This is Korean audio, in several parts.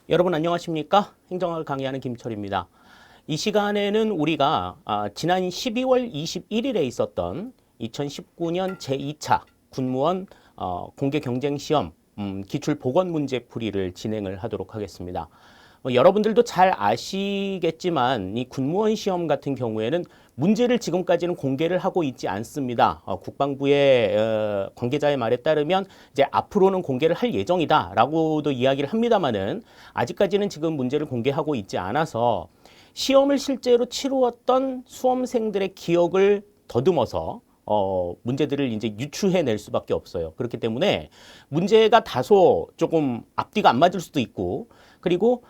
여러분 안녕하십니까? 행정학을 강의하는 김철입니다. 이 시간에는 우리가 지난 12월 21일에 있었던 2019년 제2차 군무원 공개 경쟁 시험 기출 보건 문제 풀이를 진행을 하도록 하겠습니다. 여러분들도 잘 아시겠지만 이 군무원 시험 같은 경우에는 문제를 지금까지는 공개를 하고 있지 않습니다. 국방부의 관계자의 말에 따르면 이제 앞으로는 공개를 할 예정이다라고도 이야기를 합니다만은 아직까지는 지금 문제를 공개하고 있지 않아서 시험을 실제로 치루었던 수험생들의 기억을 더듬어서 문제들을 이제 유추해낼 수밖에 없어요. 그렇기 때문에 문제가 다소 조금 앞뒤가 안 맞을 수도 있고, 그리고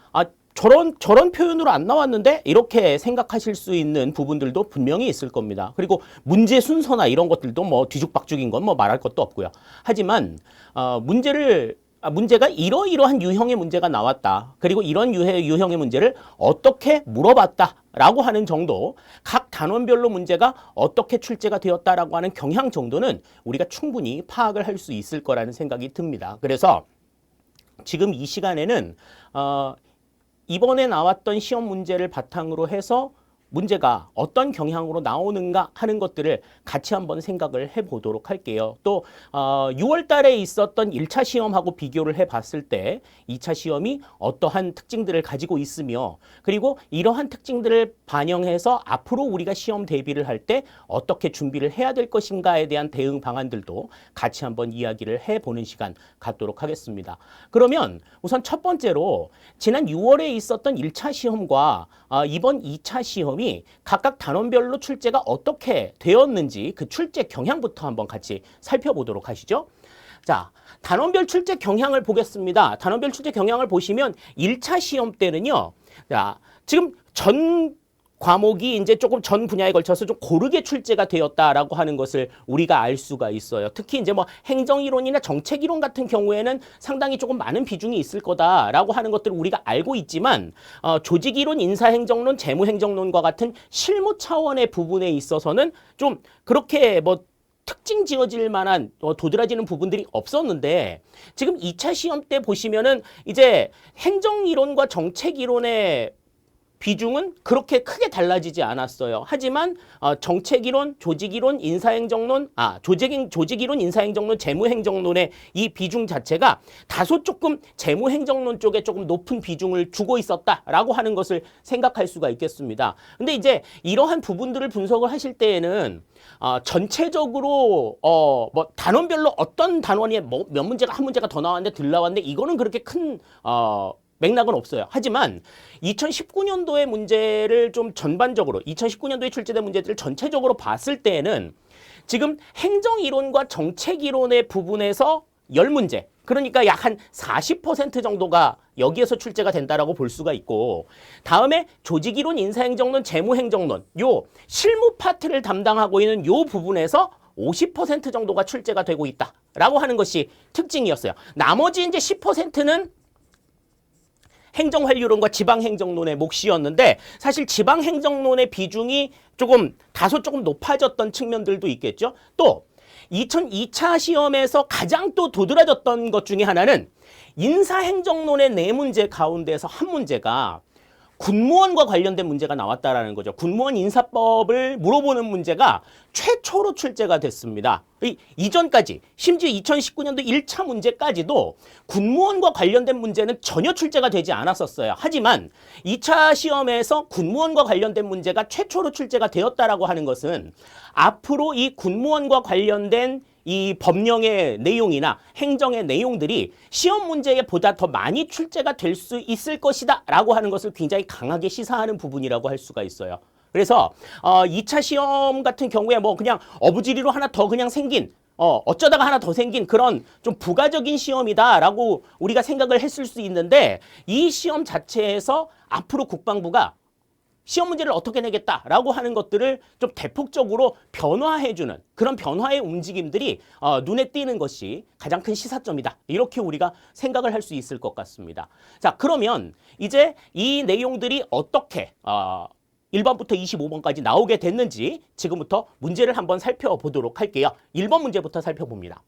저런 표현으로 안 나왔는데 이렇게 생각하실 수 있는 부분들도 분명히 있을 겁니다. 그리고 문제 순서나 이런 것들도 뭐 뒤죽박죽인 건 뭐 말할 것도 없고요. 하지만 문제가 이러이러한 유형의 문제가 나왔다. 그리고 이런 유형의 문제를 어떻게 물어봤다라고 하는 정도, 각 단원별로 문제가 어떻게 출제가 되었다라고 하는 경향 정도는 우리가 충분히 파악을 할 수 있을 거라는 생각이 듭니다. 그래서 지금 이 시간에는 이번에 나왔던 시험 문제를 바탕으로 해서 문제가 어떤 경향으로 나오는가 하는 것들을 같이 한번 생각을 해보도록 할게요. 또 6월 달에 있었던 1차 시험하고 비교를 해봤을 때 2차 시험이 어떠한 특징들을 가지고 있으며, 그리고 이러한 특징들을 반영해서 앞으로 우리가 시험 대비를 할 때 어떻게 준비를 해야 될 것인가에 대한 대응 방안들도 같이 한번 이야기를 해보는 시간 갖도록 하겠습니다. 그러면 우선 첫 번째로 지난 6월에 있었던 1차 시험과 이번 2차 시험이 각각 단원별로 출제가 어떻게 되었는지 그 출제 경향부터 한번 같이 살펴보도록 하시죠. 자, 단원별 출제 경향을 보겠습니다. 단원별 출제 경향을 보시면 1차 시험 때는요. 자, 지금 전 과목이 이제 조금 전 분야에 걸쳐서 좀 고르게 출제가 되었다라고 하는 것을 우리가 알 수가 있어요. 특히 이제 뭐 행정이론이나 정책이론 같은 경우에는 상당히 조금 많은 비중이 있을 거다라고 하는 것들을 우리가 알고 있지만, 조직이론, 인사행정론, 재무행정론과 같은 실무 차원의 부분에 있어서는 좀 그렇게 뭐 특징 지어질 만한 도드라지는 부분들이 없었는데, 지금 2차 시험 때 보시면은 이제 행정이론과 정책이론의 비중은 그렇게 크게 달라지지 않았어요. 하지만 정책이론, 조직이론, 인사행정론, 조직이론, 인사행정론, 재무행정론의 이 비중 자체가 다소 조금 재무행정론 쪽에 조금 높은 비중을 주고 있었다라고 하는 것을 생각할 수가 있겠습니다. 근데 이제 이러한 부분들을 분석을 하실 때에는 전체적으로 뭐 단원별로 어떤 단원이 몇 문제가 한 문제가 더 나왔는데 덜 나왔는데 이거는 그렇게 큰 맥락은 없어요. 하지만 2019년도의 문제를 좀 전반적으로 2019년도에 출제된 문제들을 전체적으로 봤을 때에는 지금 행정이론과 정책이론의 부분에서 10문제, 그러니까 약 한 40% 정도가 여기에서 출제가 된다라고 볼 수가 있고, 다음에 조직이론, 인사행정론, 재무행정론 요 실무 파트를 담당하고 있는 요 부분에서 50% 정도가 출제가 되고 있다라고 하는 것이 특징이었어요. 나머지 이제 10%는 행정활유론과 지방행정론의 몫이었는데, 사실 지방행정론의 비중이 다소 조금 높아졌던 측면들도 있겠죠. 또 2002차 시험에서 가장 또 도드라졌던 것 중에 하나는 인사행정론의 4문제 가운데서 한 문제가 군무원과 관련된 문제가 나왔다라는 거죠. 군무원 인사법을 물어보는 문제가 최초로 출제가 됐습니다. 이전까지 심지어 2019년도 1차 문제까지도 군무원과 관련된 문제는 전혀 출제가 되지 않았었어요. 하지만 2차 시험에서 군무원과 관련된 문제가 최초로 출제가 되었다라고 하는 것은 앞으로 이 군무원과 관련된 이 법령의 내용이나 행정의 내용들이 시험 문제에 보다 더 많이 출제가 될 수 있을 것이다 라고 하는 것을 굉장히 강하게 시사하는 부분이라고 할 수가 있어요. 그래서 2차 시험 같은 경우에 뭐 그냥 어부지리로 하나 더 그냥 생긴, 어쩌다가 하나 더 생긴 그런 좀 부가적인 시험이다라고 우리가 생각을 했을 수 있는데, 이 시험 자체에서 앞으로 국방부가 시험 문제를 어떻게 내겠다라고 하는 것들을 좀 대폭적으로 변화해주는 그런 변화의 움직임들이 눈에 띄는 것이 가장 큰 시사점이다. 이렇게 우리가 생각을 할 수 있을 것 같습니다. 자, 그러면 이제 이 내용들이 어떻게 1번부터 25번까지 나오게 됐는지 지금부터 문제를 한번 살펴보도록 할게요. 1번 문제부터 살펴봅니다.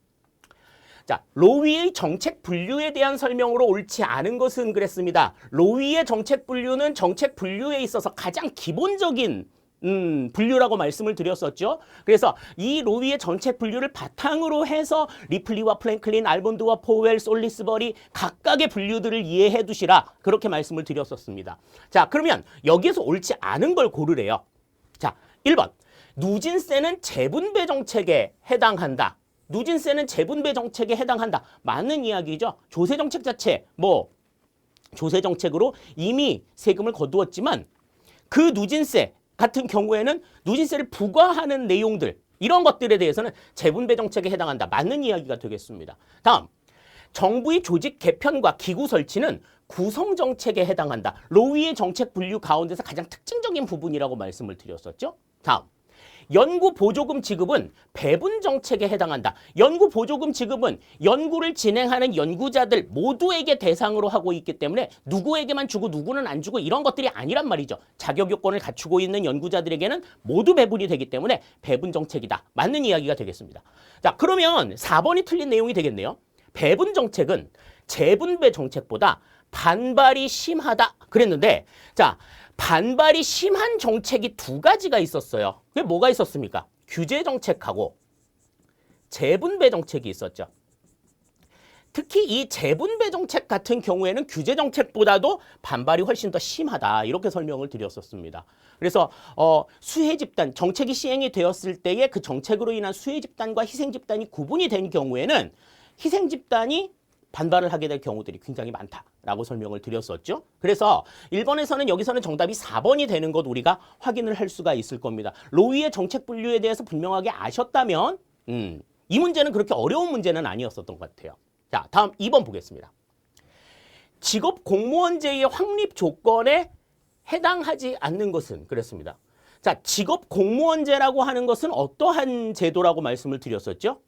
자, 로위의 정책 분류에 대한 설명으로 옳지 않은 것은 그랬습니다. 로위의 정책 분류는 정책 분류에 있어서 가장 기본적인 분류라고 말씀을 드렸었죠. 그래서 이 로위의 정책 분류를 바탕으로 해서 리플리와 플랭클린, 알몬드와 포웰, 솔리스버리 각각의 분류들을 이해해 두시라 그렇게 말씀을 드렸었습니다. 자, 그러면 여기에서 옳지 않은 걸 고르래요. 자, 1번. 누진세는 재분배 정책에 해당한다. 누진세는 재분배 정책에 해당한다. 맞는 이야기죠. 조세 정책 자체, 조세 정책으로 이미 세금을 거두었지만 그 누진세 같은 경우에는 누진세를 부과하는 내용들, 이런 것들에 대해서는 재분배 정책에 해당한다. 맞는 이야기가 되겠습니다. 다음, 정부의 조직 개편과 기구 설치는 구성 정책에 해당한다. 로위의 정책 분류 가운데서 가장 특징적인 부분이라고 말씀을 드렸었죠. 다음, 연구 보조금 지급은 배분 정책에 해당한다. 연구 보조금 지급은 연구를 진행하는 연구자들 모두에게 대상으로 하고 있기 때문에 누구에게만 주고 누구는 안 주고 이런 것들이 아니란 말이죠. 자격 요건을 갖추고 있는 연구자들에게는 모두 배분이 되기 때문에 배분 정책이다. 맞는 이야기가 되겠습니다. 자, 그러면 4번이 틀린 내용이 되겠네요. 배분 정책은 재분배 정책보다 반발이 심하다 그랬는데, 자, 반발이 심한 정책이 두 가지가 있었어요. 그게 뭐가 있었습니까? 규제 정책하고 재분배 정책이 있었죠. 특히 이 재분배 정책 같은 경우에는 규제 정책보다도 반발이 훨씬 더 심하다. 이렇게 설명을 드렸었습니다. 그래서 수혜 집단, 정책이 시행이 되었을 때에 그 정책으로 인한 수혜 집단과 희생 집단이 구분이 된 경우에는 희생 집단이 반발을 하게 될 경우들이 굉장히 많다라고 설명을 드렸었죠. 그래서 1번에서는 여기서는 정답이 4번이 되는 것 우리가 확인을 할 수가 있을 겁니다. 로위의 정책 분류에 대해서 분명하게 아셨다면 이 문제는 그렇게 어려운 문제는 아니었었던 것 같아요. 자, 다음 2번 보겠습니다. 직업 공무원제의 확립 조건에 해당하지 않는 것은 그랬습니다. 자, 직업 공무원제라고 하는 것은 어떠한 제도라고 말씀을 드렸었죠?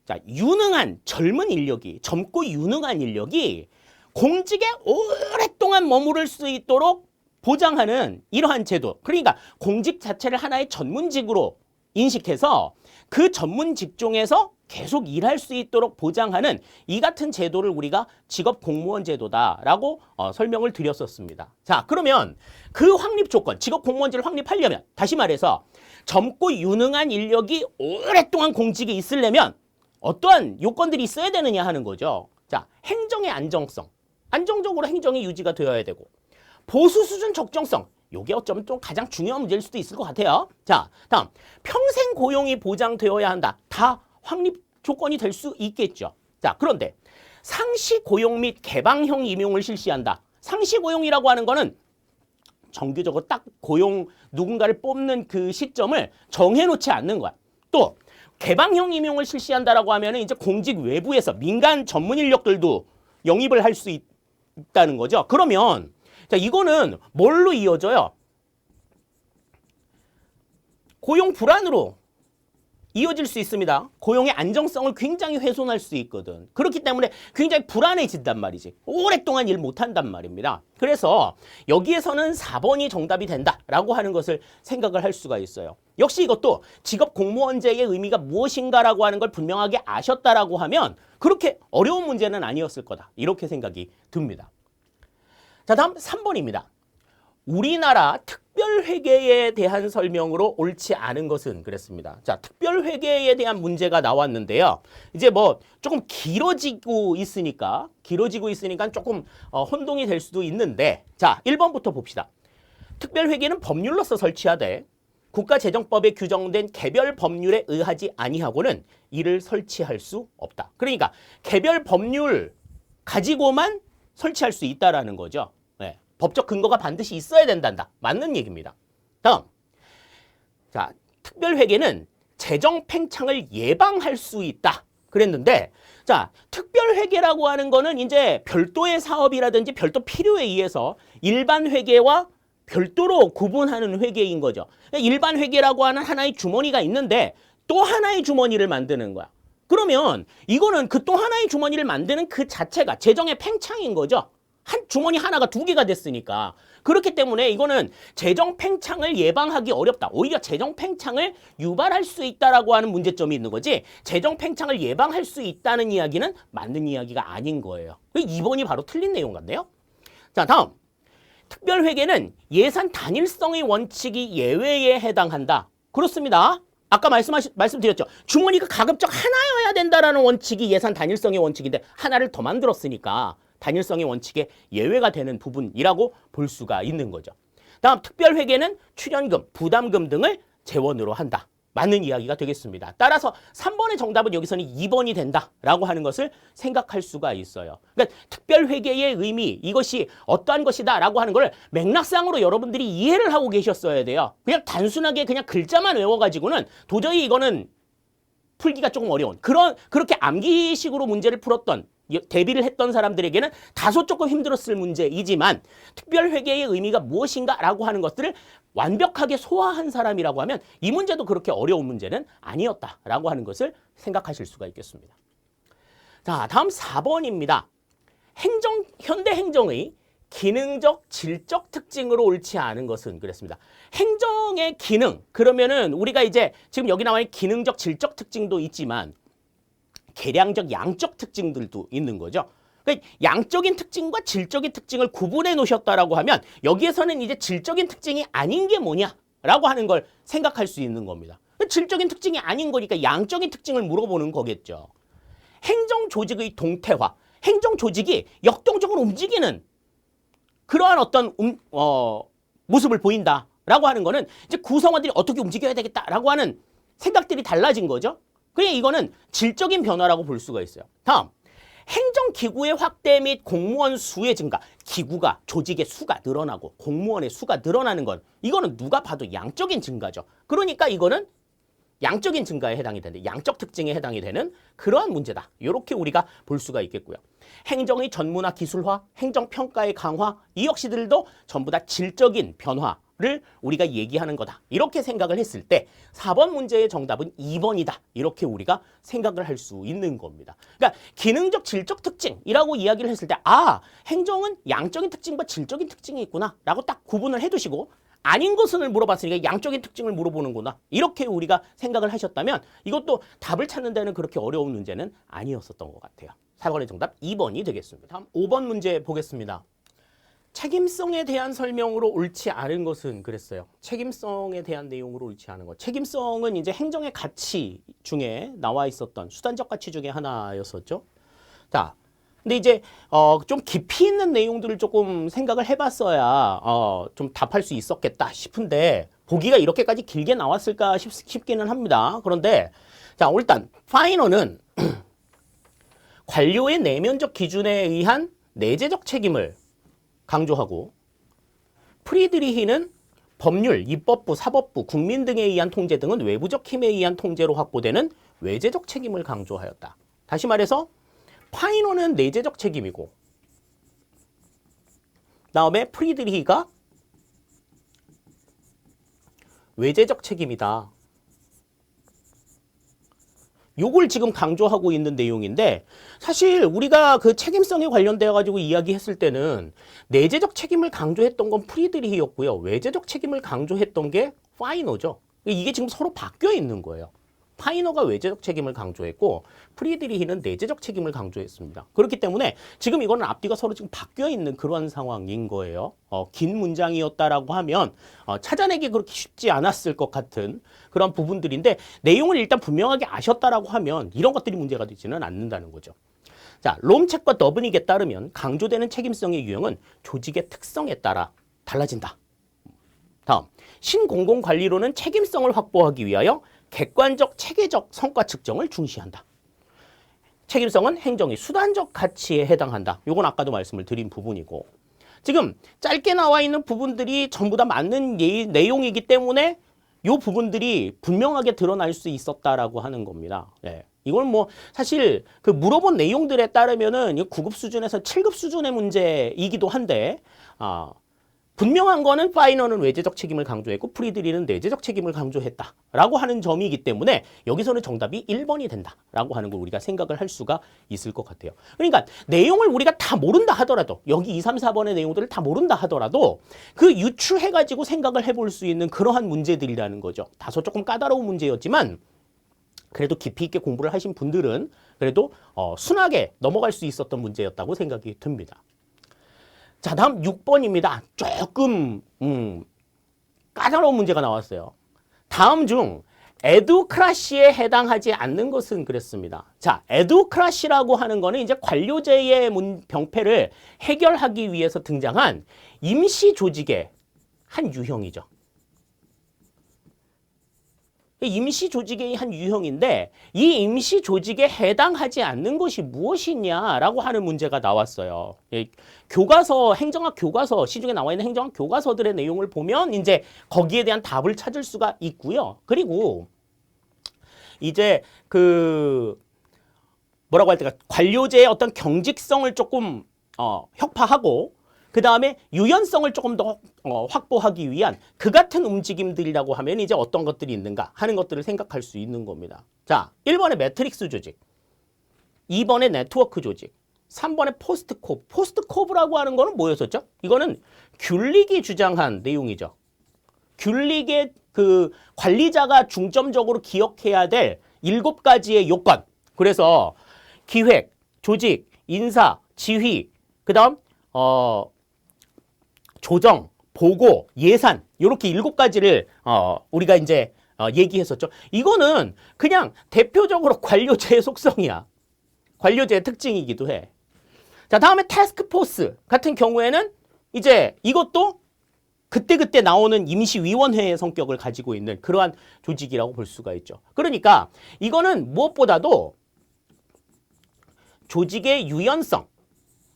자, 유능한 젊은 인력이, 젊고 유능한 인력이 공직에 오랫동안 머무를 수 있도록 보장하는 이러한 제도. 그러니까 공직 자체를 하나의 전문직으로 인식해서 그 전문 직종에서 계속 일할 수 있도록 보장하는 이 같은 제도를 우리가 직업 공무원 제도다라고 설명을 드렸었습니다. 자, 그러면 그 확립 조건, 직업 공무원제를 확립하려면 다시 말해서 젊고 유능한 인력이 오랫동안 공직에 있으려면 어떠한 요건들이 있어야 되느냐 하는 거죠. 자, 행정의 안정성, 안정적으로 행정이 유지가 되어야 되고, 보수 수준 적정성, 요게 어쩌면 좀 가장 중요한 문제일 수도 있을 것 같아요. 자, 다음, 평생 고용이 보장되어야 한다. 다 확립 조건이 될 수 있겠죠. 자, 그런데 상시 고용 및 개방형 임용을 실시한다. 상시 고용이라고 하는 거는 정규적으로 딱 고용 누군가를 뽑는 그 시점을 정해놓지 않는 거야. 또 개방형 임용을 실시한다라고 하면은 이제 공직 외부에서 민간 전문 인력들도 영입을 할 수 있다는 거죠. 그러면 자, 이거는 뭘로 이어져요? 고용 불안으로 이어질 수 있습니다. 고용의 안정성을 굉장히 훼손할 수 있거든. 그렇기 때문에 굉장히 불안해진단 말이지. 오랫동안 일 못한단 말입니다. 그래서 여기에서는 4번이 정답이 된다라고 하는 것을 생각을 할 수가 있어요. 역시 이것도 직업 공무원제의 의미가 무엇인가라고 하는 걸 분명하게 아셨다라고 하면 그렇게 어려운 문제는 아니었을 거다. 이렇게 생각이 듭니다. 자, 다음 3번입니다. 우리나라 특별회계에 대한 설명으로 옳지 않은 것은 그랬습니다. 자, 특별회계에 대한 문제가 나왔는데요. 이제 조금 길어지고 있으니까 조금 혼동이 될 수도 있는데, 자, 1번부터 봅시다. 특별회계는 법률로서 설치하되 국가재정법에 규정된 개별 법률에 의하지 아니하고는 이를 설치할 수 없다. 그러니까 개별 법률 가지고만 설치할 수 있다라는 거죠. 네. 법적 근거가 반드시 있어야 된단다. 맞는 얘기입니다. 다음, 자, 특별회계는 재정 팽창을 예방할 수 있다. 그랬는데, 자, 특별회계라고 하는 거는 이제 별도의 사업이라든지 별도 필요에 의해서 일반 회계와 별도로 구분하는 회계인 거죠. 일반 회계라고 하는 하나의 주머니가 있는데 또 하나의 주머니를 만드는 거야. 그러면 이거는 그 또 하나의 주머니를 만드는 그 자체가 재정의 팽창인 거죠. 한 주머니 하나가 두 개가 됐으니까. 그렇기 때문에 이거는 재정 팽창을 예방하기 어렵다. 오히려 재정 팽창을 유발할 수 있다라고 하는 문제점이 있는 거지. 재정 팽창을 예방할 수 있다는 이야기는 맞는 이야기가 아닌 거예요. 2번이 바로 틀린 내용 같네요. 자, 다음. 특별회계는 예산 단일성의 원칙이 예외에 해당한다. 그렇습니다. 아까 말씀드렸죠. 주머니가 가급적 하나여야 된다라는 원칙이 예산 단일성의 원칙인데 하나를 더 만들었으니까 단일성의 원칙에 예외가 되는 부분이라고 볼 수가 있는 거죠. 다음 특별회계는 출연금, 부담금 등을 재원으로 한다. 맞는 이야기가 되겠습니다. 따라서 3번의 정답은 여기서는 2번이 된다라고 하는 것을 생각할 수가 있어요. 그러니까 특별회계의 의미, 이것이 어떠한 것이다라고 하는 걸 맥락상으로 여러분들이 이해를 하고 계셨어야 돼요. 그냥 단순하게 그냥 글자만 외워가지고는 도저히 이거는 풀기가 조금 어려운 그렇게 암기식으로 문제를 풀었던 대비를 했던 사람들에게는 다소 조금 힘들었을 문제이지만 특별회계의 의미가 무엇인가라고 하는 것들을 완벽하게 소화한 사람이라고 하면 이 문제도 그렇게 어려운 문제는 아니었다라고 하는 것을 생각하실 수가 있겠습니다. 자, 다음 4번입니다. 현대 행정의 기능적, 질적 특징으로 옳지 않은 것은 그랬습니다. 행정의 기능, 그러면은 우리가 이제 지금 여기 나와 있는 기능적, 질적 특징도 있지만 계량적, 양적 특징들도 있는 거죠. 그러니까 양적인 특징과 질적인 특징을 구분해 놓으셨다라고 하면 여기에서는 이제 질적인 특징이 아닌 게 뭐냐라고 하는 걸 생각할 수 있는 겁니다. 질적인 특징이 아닌 거니까 양적인 특징을 물어보는 거겠죠. 행정 조직의 동태화, 행정 조직이 역동적으로 움직이는 그러한 어떤 모습을 보인다라고 하는 거는 이제 구성원들이 어떻게 움직여야 되겠다라고 하는 생각들이 달라진 거죠. 그냥 이거는 질적인 변화라고 볼 수가 있어요. 다음, 행정기구의 확대 및 공무원 수의 증가. 기구가, 조직의 수가 늘어나고 공무원의 수가 늘어나는 건 이거는 누가 봐도 양적인 증가죠. 그러니까 이거는 양적인 증가에 해당이 되는데 양적 특징에 해당이 되는 그러한 문제다. 이렇게 우리가 볼 수가 있겠고요. 행정의 전문화 기술화, 행정평가의 강화, 이 역시들도 전부 다 질적인 변화를 우리가 얘기하는 거다. 이렇게 생각을 했을 때 4번 문제의 정답은 2번이다. 이렇게 우리가 생각을 할 수 있는 겁니다. 그러니까 기능적 질적 특징이라고 이야기를 했을 때 행정은 양적인 특징과 질적인 특징이 있구나 라고 딱 구분을 해두시고 아닌 것을 물어봤으니까 양적인 특징을 물어보는구나. 이렇게 우리가 생각을 하셨다면 이것도 답을 찾는 데는 그렇게 어려운 문제는 아니었었던 것 같아요. 4번의 정답 2번이 되겠습니다. 다음 5번 문제 보겠습니다. 책임성에 대한 설명으로 옳지 않은 것은 그랬어요. 책임성에 대한 내용으로 옳지 않은 것. 책임성은 이제 행정의 가치 중에 나와 있었던 수단적 가치 중에 하나였었죠. 자, 근데 이제 좀 깊이 있는 내용들을 조금 생각을 해봤어야 좀 답할 수 있었겠다 싶은데 보기가 이렇게까지 길게 나왔을까 싶기는 합니다. 그런데 자, 일단 파이너는 관료의 내면적 기준에 의한 내재적 책임을 강조하고 프리드리히는 법률, 입법부, 사법부, 국민 등에 의한 통제 등은 외부적 힘에 의한 통제로 확보되는 외재적 책임을 강조하였다. 다시 말해서 파이너는 내재적 책임이고 다음에 프리드리히가 외재적 책임이다. 요걸 지금 강조하고 있는 내용인데 사실 우리가 그 책임성에 관련되어 가지고 이야기했을 때는 내재적 책임을 강조했던 건 프리드리히였고요. 외재적 책임을 강조했던 게 파이너죠. 이게 지금 서로 바뀌어 있는 거예요. 파이너가 외재적 책임을 강조했고 프리드리히는 내재적 책임을 강조했습니다. 그렇기 때문에 지금 이거는 앞뒤가 서로 지금 바뀌어 있는 그런 상황인 거예요. 긴 문장이었다라고 하면 찾아내기 그렇게 쉽지 않았을 것 같은 그런 부분들인데 내용을 일단 분명하게 아셨다라고 하면 이런 것들이 문제가 되지는 않는다는 거죠. 자, 롬책과 더브닉에 따르면 강조되는 책임성의 유형은 조직의 특성에 따라 달라진다. 다음, 신공공관리로는 책임성을 확보하기 위하여 객관적, 체계적 성과 측정을 중시한다. 책임성은 행정의 수단적 가치에 해당한다. 이건 아까도 말씀을 드린 부분이고 지금 짧게 나와 있는 부분들이 전부 다 맞는 내용이기 때문에 이 부분들이 분명하게 드러날 수 있었다라고 하는 겁니다. 네. 이건 뭐 사실 그 물어본 내용들에 따르면은 9급 수준에서 7급 수준의 문제이기도 한데 분명한 거는 파이너는 외재적 책임을 강조했고 프리드리는 내재적 책임을 강조했다라고 하는 점이기 때문에 여기서는 정답이 1번이 된다라고 하는 걸 우리가 생각을 할 수가 있을 것 같아요. 그러니까 내용을 우리가 다 모른다 하더라도 여기 2, 3, 4번의 내용들을 다 모른다 하더라도 그 유추해가지고 생각을 해볼 수 있는 그러한 문제들이라는 거죠. 다소 조금 까다로운 문제였지만 그래도 깊이 있게 공부를 하신 분들은 그래도 순하게 넘어갈 수 있었던 문제였다고 생각이 듭니다. 자, 다음 6번입니다. 조금 까다로운 문제가 나왔어요. 다음 중 에두크라시에 해당하지 않는 것은 그랬습니다. 자, 에두크라시라고 하는 거는 이제 관료제의 병폐를 해결하기 위해서 등장한 임시 조직의 한 유형이죠. 임시 조직의 한 유형인데 이 임시 조직에 해당하지 않는 것이 무엇이냐라고 하는 문제가 나왔어요. 교과서, 행정학 교과서, 시중에 나와 있는 행정학 교과서들의 내용을 보면 이제 거기에 대한 답을 찾을 수가 있고요. 그리고 이제 뭐라고 할 때가 관료제의 어떤 경직성을 조금 혁파하고 그 다음에 유연성을 조금 더 확보하기 위한 그 같은 움직임들이라고 하면 이제 어떤 것들이 있는가 하는 것들을 생각할 수 있는 겁니다. 자, 1번에 매트릭스 조직, 2번에 네트워크 조직, 3번에 포스트코브. 포스트코브라고 하는 거는 뭐였었죠? 이거는 귤릭이 주장한 내용이죠. 귤릭의 그 관리자가 중점적으로 기억해야 될 7가지의 요건. 그래서 기획, 조직, 인사, 지휘, 그 다음 조정, 보고, 예산 이렇게 7가지를 우리가 이제 얘기했었죠. 이거는 그냥 대표적으로 관료제의 속성이야. 관료제의 특징이기도 해. 자, 다음에 태스크포스 같은 경우에는 이제 이것도 그때그때 나오는 임시위원회의 성격을 가지고 있는 그러한 조직이라고 볼 수가 있죠. 그러니까 이거는 무엇보다도 조직의 유연성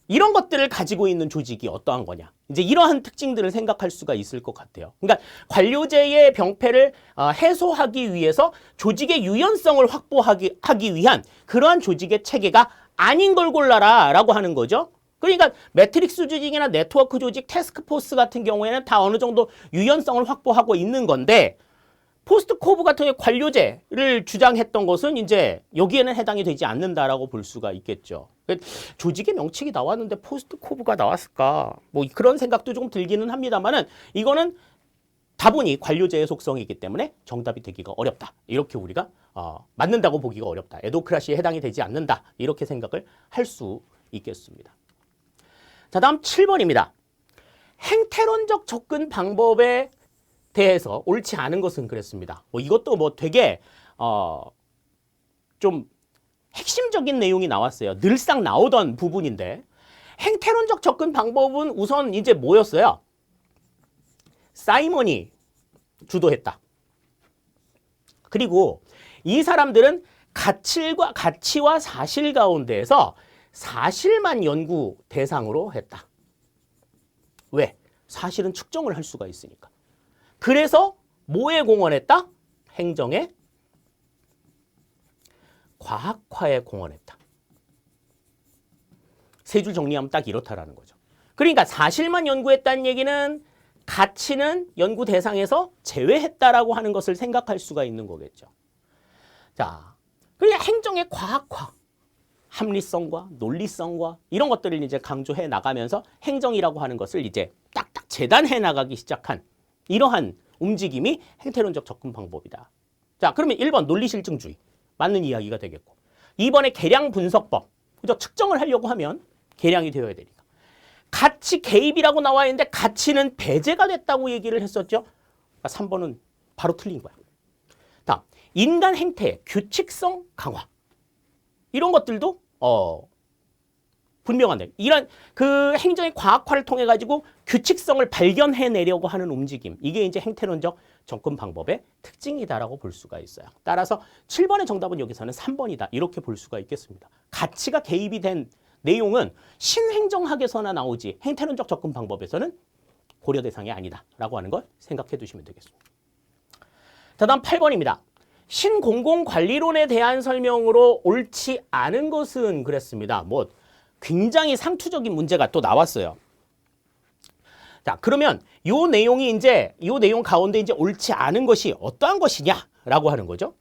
이런 것들을 가지고 있는 조직이 어떠한 거냐. 이제 이러한 특징들을 생각할 수가 있을 것 같아요. 그러니까 관료제의 병폐를 해소하기 위해서 조직의 유연성을 확보하기 위한 그러한 조직의 체계가 아닌 걸 골라라 라고 하는 거죠. 그러니까 매트릭스 조직이나 네트워크 조직, 태스크포스 같은 경우에는 다 어느 정도 유연성을 확보하고 있는 건데 포스트코브 같은 경우 관료제를 주장했던 것은 이제 여기에는 해당이 되지 않는다라고 볼 수가 있겠죠. 조직의 명칭이 나왔는데 포스트코브가 나왔을까? 뭐 그런 생각도 조금 들기는 합니다만은 이거는 다분히 관료제의 속성이기 때문에 정답이 되기가 어렵다. 이렇게 우리가 맞는다고 보기가 어렵다. 에도크라시에 해당이 되지 않는다. 이렇게 생각을 할 수 있겠습니다. 자, 다음 7번입니다. 행태론적 접근 방법에 대해서 옳지 않은 것은 그랬습니다. 이것도 뭐 되게 좀 핵심적인 내용이 나왔어요. 늘상 나오던 부분인데 행태론적 접근 방법은 우선 이제 뭐였어요? 사이먼이 주도했다. 그리고 이 사람들은 가치와 사실 가운데에서 사실만 연구 대상으로 했다. 왜? 사실은 측정을 할 수가 있으니까. 그래서 뭐에 공헌했다? 행정에, 과학화에 공헌했다. 세 줄 정리하면 딱 이렇다라는 거죠. 그러니까 사실만 연구했다는 얘기는 가치는 연구 대상에서 제외했다라고 하는 것을 생각할 수가 있는 거겠죠. 자, 그러니까 행정의 과학화, 합리성과 논리성과 이런 것들을 이제 강조해 나가면서 행정이라고 하는 것을 이제 딱딱 재단해 나가기 시작한 이러한 움직임이 행태론적 접근 방법이다. 자, 그러면 1번 논리실증주의 맞는 이야기가 되겠고 2번의 계량 분석법. 그죠? 측정을 하려고 하면 계량이 되어야 되니까. 가치 개입이라고 나와 있는데 가치는 배제가 됐다고 얘기를 했었죠. 3번은 바로 틀린 거야. 다음, 인간 행태의 규칙성 강화. 이런 것들도 분명한데 이런 그 행정의 과학화를 통해 가지고 규칙성을 발견해내려고 하는 움직임. 이게 이제 행태론적 접근 방법의 특징이다라고 볼 수가 있어요. 따라서 7번의 정답은 여기서는 3번이다. 이렇게 볼 수가 있겠습니다. 가치가 개입이 된 내용은 신행정학에서나 나오지 행태론적 접근 방법에서는 고려 대상이 아니다라고 하는 걸 생각해 두시면 되겠습니다. 자, 다음 8번입니다. 신공공관리론에 대한 설명으로 옳지 않은 것은 그랬습니다. 뭐 굉장히 상투적인 문제가 또 나왔어요. 자, 그러면 요 내용 가운데 이제 옳지 않은 것이 어떠한 것이냐라고 하는 거죠.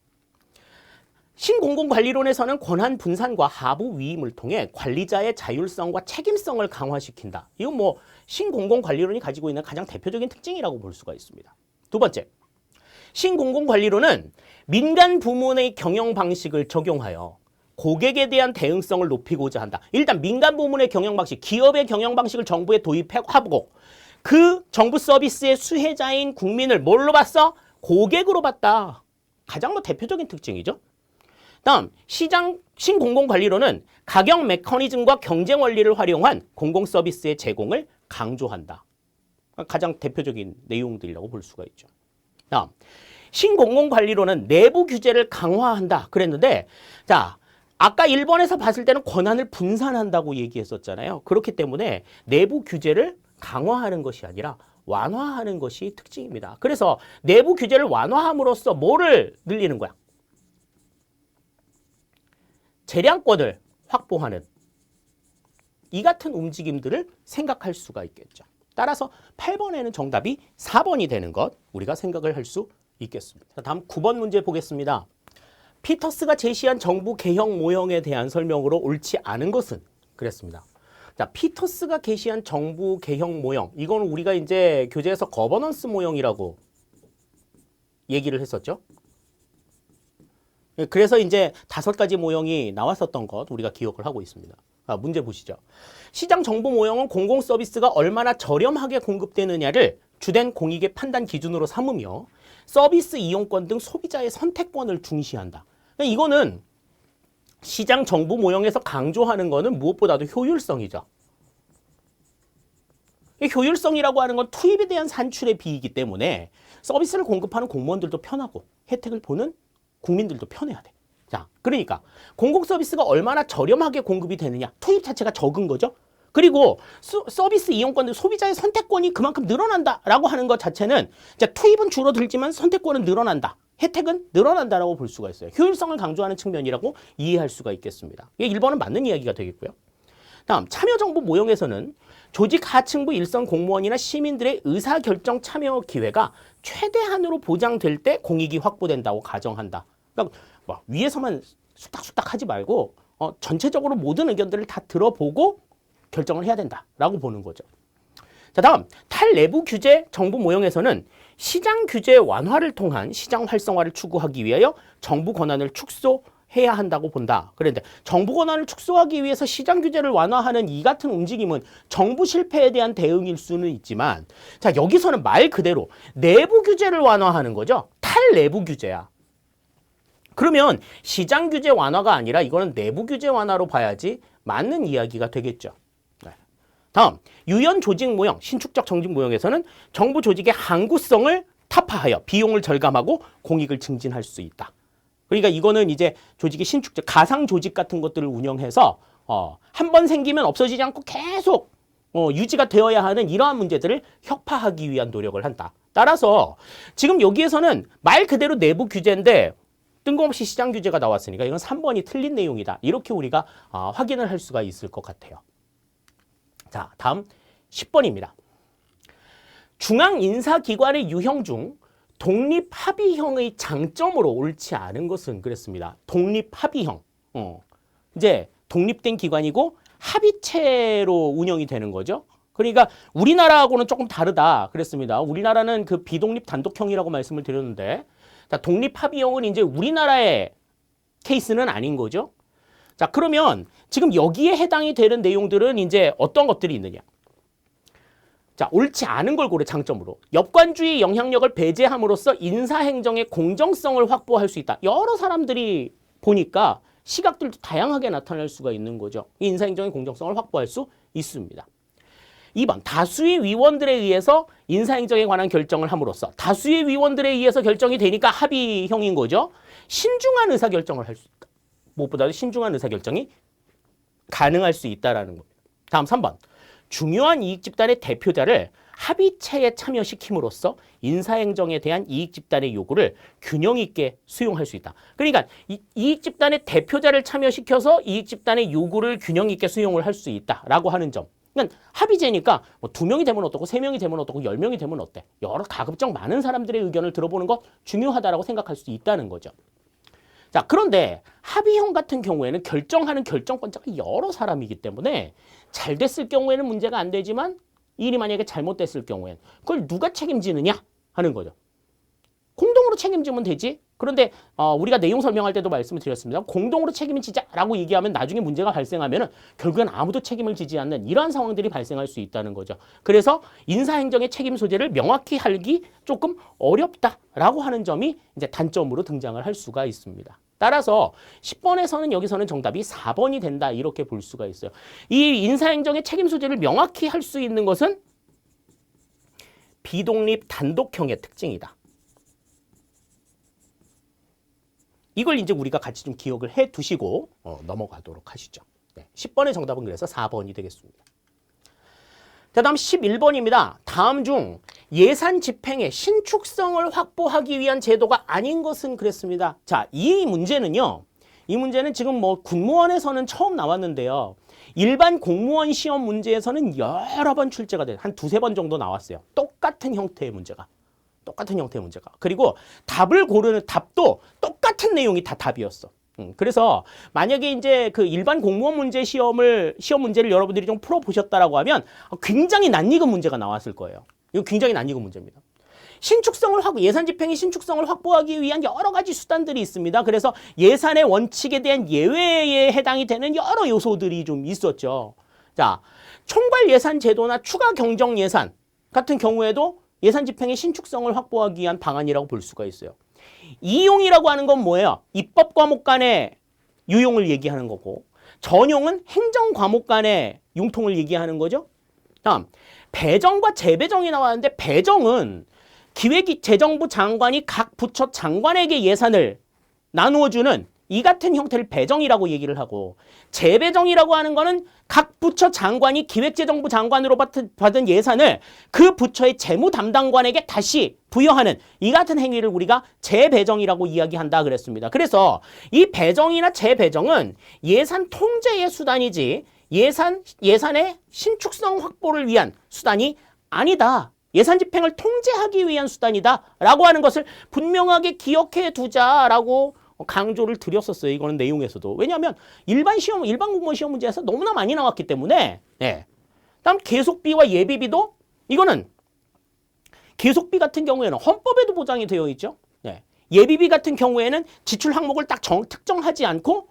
신공공관리론에서는 권한 분산과 하부 위임을 통해 관리자의 자율성과 책임성을 강화시킨다. 이건 뭐 신공공관리론이 가지고 있는 가장 대표적인 특징이라고 볼 수가 있습니다. 두 번째, 신공공관리론은 민간 부문의 경영 방식을 적용하여 고객에 대한 대응성을 높이고자 한다. 일단 민간 부문의 경영 방식, 기업의 경영 방식을 정부에 도입하고 그 정부 서비스의 수혜자인 국민을 뭘로 봤어? 고객으로 봤다. 가장 뭐 대표적인 특징이죠. 다음, 신공공관리론은 가격 메커니즘과 경쟁 원리를 활용한 공공 서비스의 제공을 강조한다. 가장 대표적인 내용들이라고 볼 수가 있죠. 다음, 신공공관리론은 내부 규제를 강화한다. 그랬는데, 자, 아까 1번에서 봤을 때는 권한을 분산한다고 얘기했었잖아요. 그렇기 때문에 내부 규제를 강화하는 것이 아니라 완화하는 것이 특징입니다. 그래서 내부 규제를 완화함으로써 뭐를 늘리는 거야? 재량권을 확보하는 이 같은 움직임들을 생각할 수가 있겠죠. 따라서 8번에는 정답이 4번이 되는 것 우리가 생각을 할 수 있겠습니다. 다음 9번 문제 보겠습니다. 피터스가 제시한 정부 개혁 모형에 대한 설명으로 옳지 않은 것은 그랬습니다. 자, 피터스가 게시한 정부 개혁 모형, 이건 우리가 이제 교재에서 거버넌스 모형이라고 얘기를 했었죠. 그래서 이제 5가지 모형이 나왔었던 것 우리가 기억을 하고 있습니다. 문제 보시죠. 시장 정보 모형은 공공 서비스가 얼마나 저렴하게 공급되느냐를 주된 공익의 판단 기준으로 삼으며 서비스 이용권 등 소비자의 선택권을 중시한다. 이거는 시장 정보 모형에서 강조하는 거는 무엇보다도 효율성이죠. 이 효율성이라고 하는 건 투입에 대한 산출의 비이기 때문에 서비스를 공급하는 공무원들도 편하고 혜택을 보는 국민들도 편해야 돼. 자, 그러니까 공공 서비스가 얼마나 저렴하게 공급이 되느냐, 투입 자체가 적은 거죠. 그리고 서비스 이용권 등 소비자의 선택권이 그만큼 늘어난다라고 하는 것 자체는 자, 투입은 줄어들지만 선택권은 늘어난다. 혜택은 늘어난다라고 볼 수가 있어요. 효율성을 강조하는 측면이라고 이해할 수가 있겠습니다. 이게 1번은 맞는 이야기가 되겠고요. 다음, 참여정부 모형에서는 조직 하층부 일선 공무원이나 시민들의 의사결정 참여 기회가 최대한으로 보장될 때 공익이 확보된다고 가정한다. 그러니까 뭐 위에서만 쑥닥쑥닥 하지 말고 전체적으로 모든 의견들을 다 들어보고 결정을 해야 된다라고 보는 거죠. 자, 다음, 탈내부 규제 정부 모형에서는 시장 규제 완화를 통한 시장 활성화를 추구하기 위하여 정부 권한을 축소해야 한다고 본다. 그런데 정부 권한을 축소하기 위해서 시장 규제를 완화하는 이 같은 움직임은 정부 실패에 대한 대응일 수는 있지만, 자, 여기서는 말 그대로 내부 규제를 완화하는 거죠. 탈내부 규제야. 그러면 시장 규제 완화가 아니라 이거는 내부 규제 완화로 봐야지 맞는 이야기가 되겠죠. 다음, 유연 조직 모형, 신축적 정직 모형에서는 정부 조직의 항구성을 타파하여 비용을 절감하고 공익을 증진할 수 있다. 그러니까 이거는 이제 조직의 신축적, 가상 조직 같은 것들을 운영해서 한 번 생기면 없어지지 않고 계속 유지가 되어야 하는 이러한 문제들을 혁파하기 위한 노력을 한다. 따라서 지금 여기에서는 말 그대로 내부 규제인데 뜬금없이 시장 규제가 나왔으니까 이건 3번이 틀린 내용이다. 이렇게 우리가 확인을 할 수가 있을 것 같아요. 자, 다음 10번입니다. 중앙인사기관의 유형 중 독립합의형의 장점으로 옳지 않은 것은 그랬습니다. 독립합의형. 이제 독립된 기관이고 합의체로 운영이 되는 거죠. 그러니까 우리나라하고는 조금 다르다 그랬습니다. 우리나라는 그 비독립 단독형이라고 말씀을 드렸는데, 자, 독립합의형은 이제 우리나라의 케이스는 아닌 거죠. 자, 그러면 지금 여기에 해당이 되는 내용들은 이제 어떤 것들이 있느냐. 자, 옳지 않은 걸 고려 장점으로. 역관주의 영향력을 배제함으로써 인사행정의 공정성을 확보할 수 있다. 여러 사람들이 보니까 시각들도 다양하게 나타날 수가 있는 거죠. 이 인사행정의 공정성을 확보할 수 있습니다. 2번, 다수의 위원들에 의해서 인사행정에 관한 결정을 함으로써 다수의 위원들에 의해서 결정이 되니까 합의형인 거죠. 신중한 의사결정을 할 수 있다. 무엇보다도 신중한 의사결정이 가능할 수 있다는 겁니다. 다음 3번. 중요한 이익집단의 대표자를 합의체에 참여시킴으로써 인사행정에 대한 이익집단의 요구를 균형 있게 수용할 수 있다. 그러니까 이익집단의 대표자를 참여시켜서 이익집단의 요구를 균형 있게 수용을 할 수 있다라고 하는 점. 그러니까 합의제니까 뭐 2명이 되면 어떻고 3명이 되면 어떻고 10명이 되면 어때? 여러 가급적 많은 사람들의 의견을 들어보는 것 중요하다라고 생각할 수 있다는 거죠. 자, 그런데 합의형 같은 경우에는 결정하는 결정권자가 여러 사람이기 때문에 잘 됐을 경우에는 문제가 안 되지만 일이 만약에 잘못됐을 경우엔 그걸 누가 책임지느냐 하는 거죠. 공동으로 책임지면 되지. 그런데 우리가 내용 설명할 때도 말씀을 드렸습니다. 공동으로 책임을 지자라고 얘기하면 나중에 문제가 발생하면 결국엔 아무도 책임을 지지 않는 이러한 상황들이 발생할 수 있다는 거죠. 그래서 인사행정의 책임 소재를 명확히 하기 조금 어렵다라고 하는 점이 이제 단점으로 등장을 할 수가 있습니다. 따라서 10번에서는 여기서는 정답이 4번이 된다 이렇게 볼 수가 있어요. 이 인사행정의 책임 소재를 명확히 할 수 있는 것은 비독립 단독형의 특징이다. 이걸 이제 우리가 같이 좀 기억을 해 두시고 넘어가도록 하시죠. 네, 10번의 정답은 그래서 4번이 되겠습니다. 자, 다음 11번입니다. 다음 중 예산 집행의 신축성을 확보하기 위한 제도가 아닌 것은 그랬습니다. 자, 이 문제는요. 이 문제는 지금 뭐 군무원에서는 처음 나왔는데요. 일반 공무원 시험 문제에서는 여러 번 출제가 돼요. 한 2-3번 정도 나왔어요. 똑같은 형태의 문제가. 그리고 답을 고르는 답도 똑같은 내용이 다 답이었어. 그래서 만약에 이제 그 일반 공무원 문제 시험 문제를 여러분들이 좀 풀어보셨다라고 하면 굉장히 낯익은 문제가 나왔을 거예요. 이거 굉장히 낯익은 문제입니다. 예산 집행의 신축성을 확보하기 위한 여러 가지 수단들이 있습니다. 그래서 예산의 원칙에 대한 예외에 해당이 되는 여러 요소들이 좀 있었죠. 자, 총괄 예산 제도나 추가 경정 예산 같은 경우에도 예산 집행의 신축성을 확보하기 위한 방안이라고 볼 수가 있어요. 이용이라고 하는 건 뭐예요? 입법 과목 간의 유용을 얘기하는 거고, 전용은 행정 과목 간의 융통을 얘기하는 거죠. 다음, 배정과 재배정이 나왔는데 배정은 기획재정부 장관이 각 부처 장관에게 예산을 나누어주는 이 같은 형태를 배정이라고 얘기를 하고, 재배정이라고 하는 거는 각 부처 장관이 기획재정부 장관으로 받은 예산을 그 부처의 재무 담당관에게 다시 부여하는 이 같은 행위를 우리가 재배정이라고 이야기한다 그랬습니다. 그래서 이 배정이나 재배정은 예산 통제의 수단이지 예산의 신축성 확보를 위한 수단이 아니다. 예산 집행을 통제하기 위한 수단이다 라고 하는 것을 분명하게 기억해 두자라고 강조를 드렸었어요. 이거는 내용에서도. 왜냐하면 일반 공무원 시험 문제에서 너무나 많이 나왔기 때문에. 네. 다음 계속비와 예비비도 이거는 계속비 같은 경우에는 헌법에도 보장이 되어 있죠. 네. 예비비 같은 경우에는 지출 항목을 딱 특정하지 않고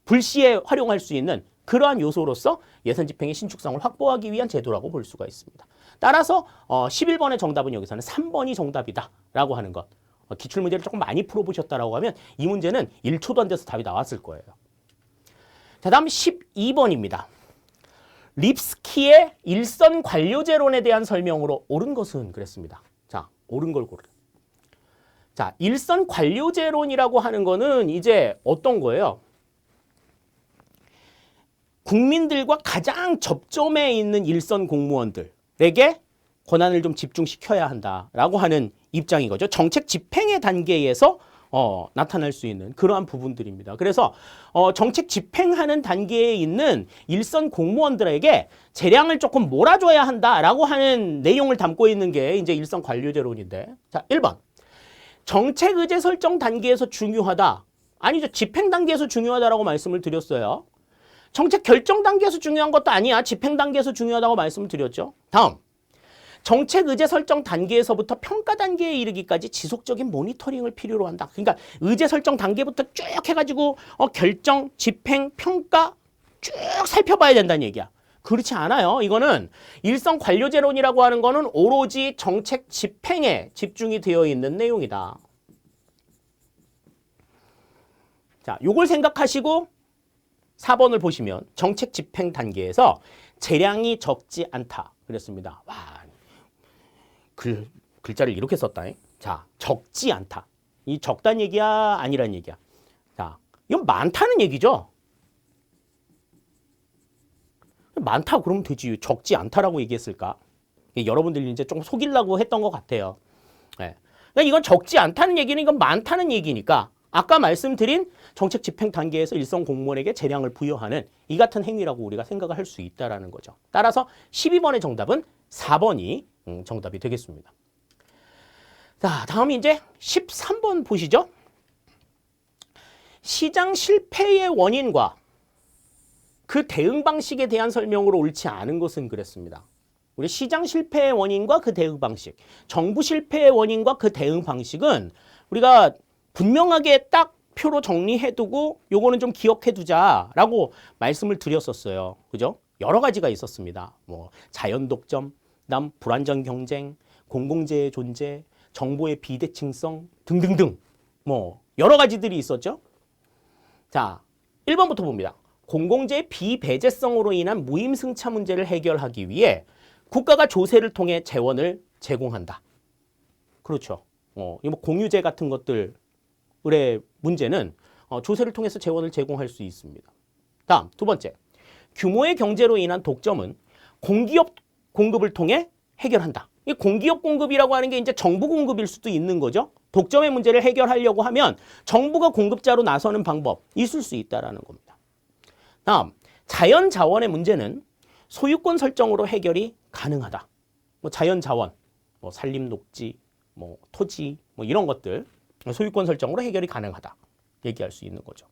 불시에 활용할 수 있는 그러한 요소로서 예산 집행의 신축성을 확보하기 위한 제도라고 볼 수가 있습니다. 따라서 11번의 정답은 여기서는 3번이 정답이다라고 하는 것. 기출문제를 조금 많이 풀어보셨다라고 하면 이 문제는 1초도 안 돼서 답이 나왔을 거예요. 자, 다음 12번입니다. 립스키의 일선 관료제론에 대한 설명으로 옳은 것은 그랬습니다. 자, 옳은 걸 고르래. 자, 일선 관료제론이라고 하는 거는 이제 어떤 거예요? 국민들과 가장 접점에 있는 일선 공무원들에게 권한을 좀 집중시켜야 한다라고 하는 입장인 거죠. 정책 집행의 단계에서 나타날 수 있는 그러한 부분들입니다. 그래서 정책 집행하는 단계에 있는 일선 공무원들에게 재량을 조금 몰아줘야 한다라고 하는 내용을 담고 있는 게 이제 일선 관료제론인데, 자, 1번. 정책 의제 설정 단계에서 중요하다. 아니죠. 집행 단계에서 중요하다라고 말씀을 드렸어요. 정책 결정 단계에서 중요한 것도 아니야. 집행 단계에서 중요하다고 말씀을 드렸죠. 다음. 정책 의제 설정 단계에서부터 평가 단계에 이르기까지 지속적인 모니터링을 필요로 한다. 그러니까 의제 설정 단계부터 쭉 해가지고 결정, 집행, 평가 쭉 살펴봐야 된다는 얘기야. 그렇지 않아요. 이거는 일선 관료제론이라고 하는 거는 오로지 정책 집행에 집중이 되어 있는 내용이다. 자, 요걸 생각하시고 4번을 보시면 정책 집행 단계에서 재량이 적지 않다. 그랬습니다. 와, 글자를 이렇게 썼다. 자, 적지 않다. 이 적다는 얘기야? 아니란 얘기야? 자, 이건 많다는 얘기죠. 많다 그러면 되지. 적지 않다라고 얘기했을까? 여러분들이 이제 좀 속이려고 했던 것 같아요. 네. 그러니까 이건 적지 않다는 얘기는 이건 많다는 얘기니까 아까 말씀드린 정책 집행 단계에서 일선 공무원에게 재량을 부여하는 이 같은 행위라고 우리가 생각을 할 수 있다는 거죠. 따라서 12번의 정답은 4번이 정답이 되겠습니다. 자, 다음 이제 13번 보시죠. 시장 실패의 원인과 그 대응 방식에 대한 설명으로 옳지 않은 것은 그랬습니다. 우리 시장 실패의 원인과 그 대응 방식, 정부 실패의 원인과 그 대응 방식은 우리가 분명하게 딱 표로 정리해두고 요거는 좀 기억해두자라고 말씀을 드렸었어요. 그죠? 여러 가지가 있었습니다. 뭐 자연 독점, 그다음 불안정 경쟁, 공공재의 존재, 정보의 비대칭성 등등등 뭐 여러 가지들이 있었죠. 자, 1번부터 봅니다. 공공재의 비배제성으로 인한 무임승차 문제를 해결하기 위해 국가가 조세를 통해 재원을 제공한다. 그렇죠. 이 뭐 공유제 같은 것들의 문제는 조세를 통해서 재원을 제공할 수 있습니다. 다음, 두 번째. 규모의 경제로 인한 독점은 공기업 공급을 통해 해결한다. 이 공기업 공급이라고 하는 게 이제 정부 공급일 수도 있는 거죠. 독점의 문제를 해결하려고 하면 정부가 공급자로 나서는 방법 있을 수 있다는 겁니다. 다음, 자연 자원의 문제는 소유권 설정으로 해결이 가능하다. 뭐 자연 자원, 뭐 산림 녹지, 뭐 토지, 뭐 이런 것들 소유권 설정으로 해결이 가능하다. 얘기할 수 있는 거죠.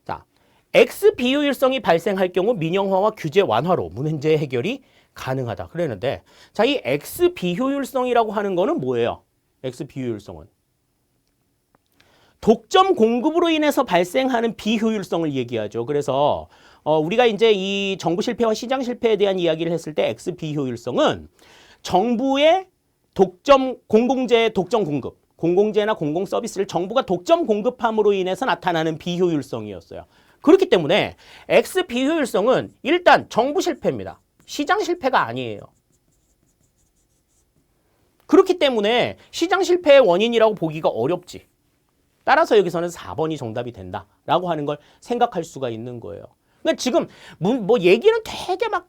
자, X 비효율성이 발생할 경우 민영화와 규제 완화로 문제 해결이 가능하다. 그랬는데, 자, 이 X 비효율성이라고 하는 거는 뭐예요? X 비효율성은 독점 공급으로 인해서 발생하는 비효율성을 얘기하죠. 그래서 우리가 이제 이 정부 실패와 시장 실패에 대한 이야기를 했을 때 X 비효율성은 정부의 독점 공공재의 독점 공급, 공공재나 공공 서비스를 정부가 독점 공급함으로 인해서 나타나는 비효율성이었어요. 그렇기 때문에 X 비효율성은 일단 정부 실패입니다. 시장 실패가 아니에요. 그렇기 때문에 시장 실패의 원인이라고 보기가 어렵지. 따라서 여기서는 4번이 정답이 된다라고 하는 걸 생각할 수가 있는 거예요. 그러니까 지금 뭐 얘기는 되게 막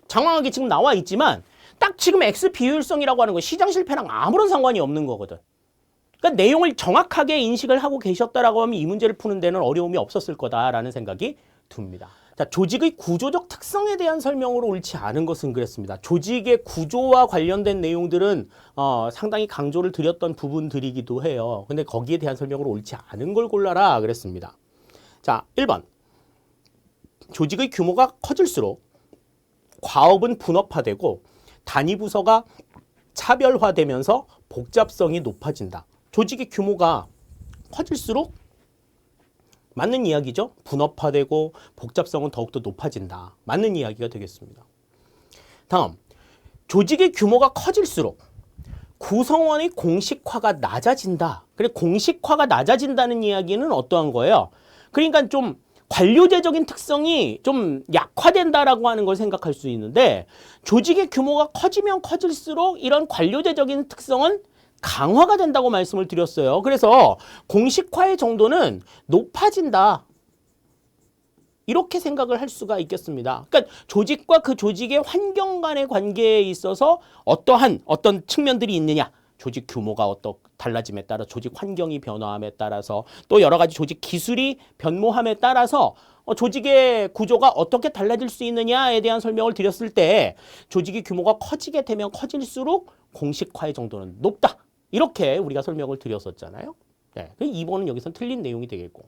장황하게 지금 나와 있지만 딱 지금 X 비효율성이라고 하는 건 시장 실패랑 아무런 상관이 없는 거거든. 그러니까 내용을 정확하게 인식을 하고 계셨다라고 하면 이 문제를 푸는 데는 어려움이 없었을 거다라는 생각이 듭니다. 자, 조직의 구조적 특성에 대한 설명으로 옳지 않은 것은 그랬습니다. 조직의 구조와 관련된 내용들은 상당히 강조를 드렸던 부분들이기도 해요. 근데 거기에 대한 설명으로 옳지 않은 걸 골라라 그랬습니다. 자, 1번. 조직의 규모가 커질수록 과업은 분업화되고 단위 부서가 차별화되면서 복잡성이 높아진다. 조직의 규모가 커질수록 맞는 이야기죠. 분업화되고 복잡성은 더욱더 높아진다. 맞는 이야기가 되겠습니다. 다음, 조직의 규모가 커질수록 구성원의 공식화가 낮아진다. 그래, 공식화가 낮아진다는 이야기는 어떠한 거예요? 그러니까 좀 관료제적인 특성이 좀 약화된다라고 하는 걸 생각할 수 있는데 조직의 규모가 커지면 커질수록 이런 관료제적인 특성은 강화가 된다고 말씀을 드렸어요. 그래서 공식화의 정도는 높아진다. 이렇게 생각을 할 수가 있겠습니다. 그러니까 조직과 그 조직의 환경 간의 관계에 있어서 어떤 측면들이 있느냐. 조직 규모가 달라짐에 따라 조직 환경이 변화함에 따라서 또 여러 가지 조직 기술이 변모함에 따라서 조직의 구조가 어떻게 달라질 수 있느냐에 대한 설명을 드렸을 때 조직의 규모가 커지게 되면 커질수록 공식화의 정도는 높다. 이렇게 우리가 설명을 드렸었잖아요. 네, 2번은 여기서 틀린 내용이 되겠고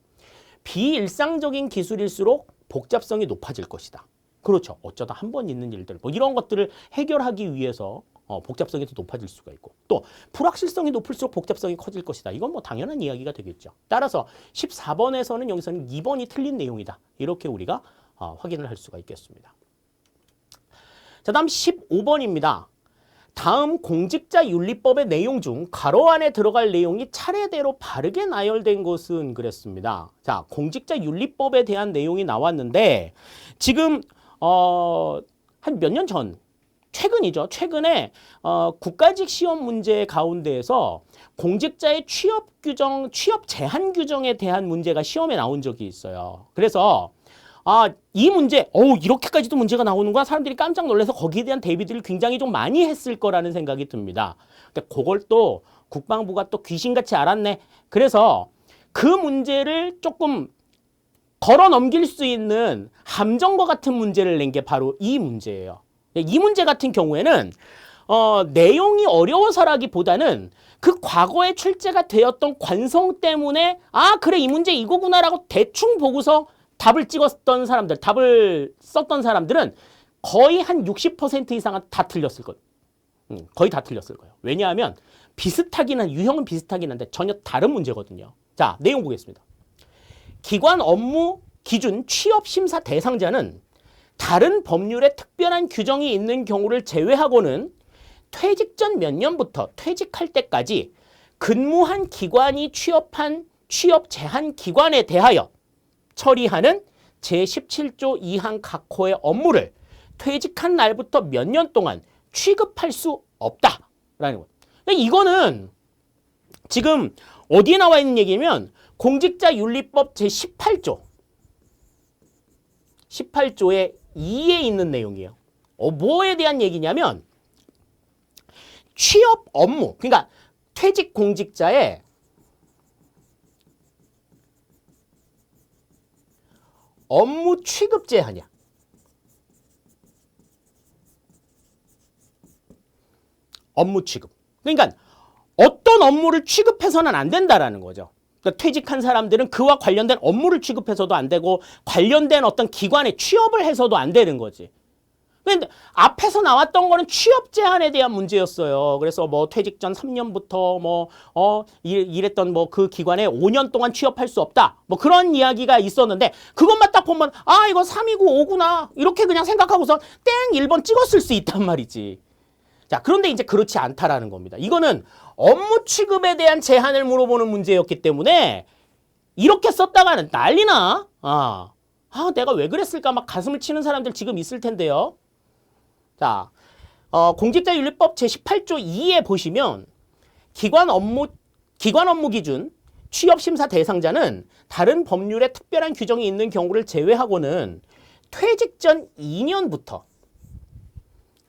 비일상적인 기술일수록 복잡성이 높아질 것이다. 그렇죠. 어쩌다 한 번 있는 일들 뭐 이런 것들을 해결하기 위해서 복잡성이 더 높아질 수가 있고 또 불확실성이 높을수록 복잡성이 커질 것이다. 이건 뭐 당연한 이야기가 되겠죠. 따라서 14번에서는 여기서는 2번이 틀린 내용이다. 이렇게 우리가 확인을 할 수가 있겠습니다. 자, 다음 15번입니다. 다음 공직자윤리법의 내용 중 괄호 안에 들어갈 내용이 차례대로 바르게 나열된 것은 그랬습니다. 자, 공직자윤리법에 대한 내용이 나왔는데 지금 한 몇 년 전 최근이죠. 최근에 국가직 시험 문제 가운데에서 공직자의 취업 규정, 취업 제한 규정에 대한 문제가 시험에 나온 적이 있어요. 그래서 이 문제, 이렇게까지도 문제가 나오는구나. 사람들이 깜짝 놀라서 거기에 대한 대비들을 굉장히 좀 많이 했을 거라는 생각이 듭니다. 근데 그걸 또 국방부가 또 귀신같이 알았네. 그래서 그 문제를 조금 걸어 넘길 수 있는 함정과 같은 문제를 낸 게 바로 이 문제예요. 이 문제 같은 경우에는 내용이 어려워서라기보다는 그 과거에 출제가 되었던 관성 때문에 아 그래 이 문제 이거구나라고 대충 보고서 답을 찍었던 사람들, 답을 썼던 사람들은 거의 한 60% 이상은 다 틀렸을 거예요. 거의 다 틀렸을 거예요. 왜냐하면 유형은 비슷하긴 한데 전혀 다른 문제거든요. 자, 내용 보겠습니다. 기관 업무 기준 취업 심사 대상자는 다른 법률에 특별한 규정이 있는 경우를 제외하고는 퇴직 전 몇 년부터 퇴직할 때까지 근무한 기관이 취업한 취업 제한 기관에 대하여 처리하는 제17조 2항 각 호의 업무를 퇴직한 날부터 몇 년 동안 취급할 수 없다라는 거예요. 이거는 지금 어디에 나와 있는 얘기냐면 공직자윤리법 제18조 18조의 2에 있는 내용이에요. 뭐에 대한 얘기냐면 취업 업무, 그러니까 퇴직 공직자의 업무 취급 제한이야. 업무 취급. 그러니까 어떤 업무를 취급해서는 안 된다라는 거죠. 그러니까 퇴직한 사람들은 그와 관련된 업무를 취급해서도 안 되고 관련된 어떤 기관에 취업을 해서도 안 되는 거지. 근데 앞에서 나왔던 거는 취업 제한에 대한 문제였어요. 그래서 뭐 퇴직 전 3년부터 이랬던 그 기관에 5년 동안 취업할 수 없다. 뭐 그런 이야기가 있었는데 그것만 딱 보면 아 이거 3이고 5구나 이렇게 그냥 생각하고서 땡 1번 찍었을 수 있단 말이지. 자, 그런데 이제 그렇지 않다라는 겁니다. 이거는 업무 취급에 대한 제한을 물어보는 문제였기 때문에 이렇게 썼다가는 난리나. 내가 왜 그랬을까 막 가슴을 치는 사람들 지금 있을 텐데요. 자, 공직자윤리법 제18조 2에 보시면 기관 업무 기준 취업심사 대상자는 다른 법률에 특별한 규정이 있는 경우를 제외하고는 퇴직 전 2년부터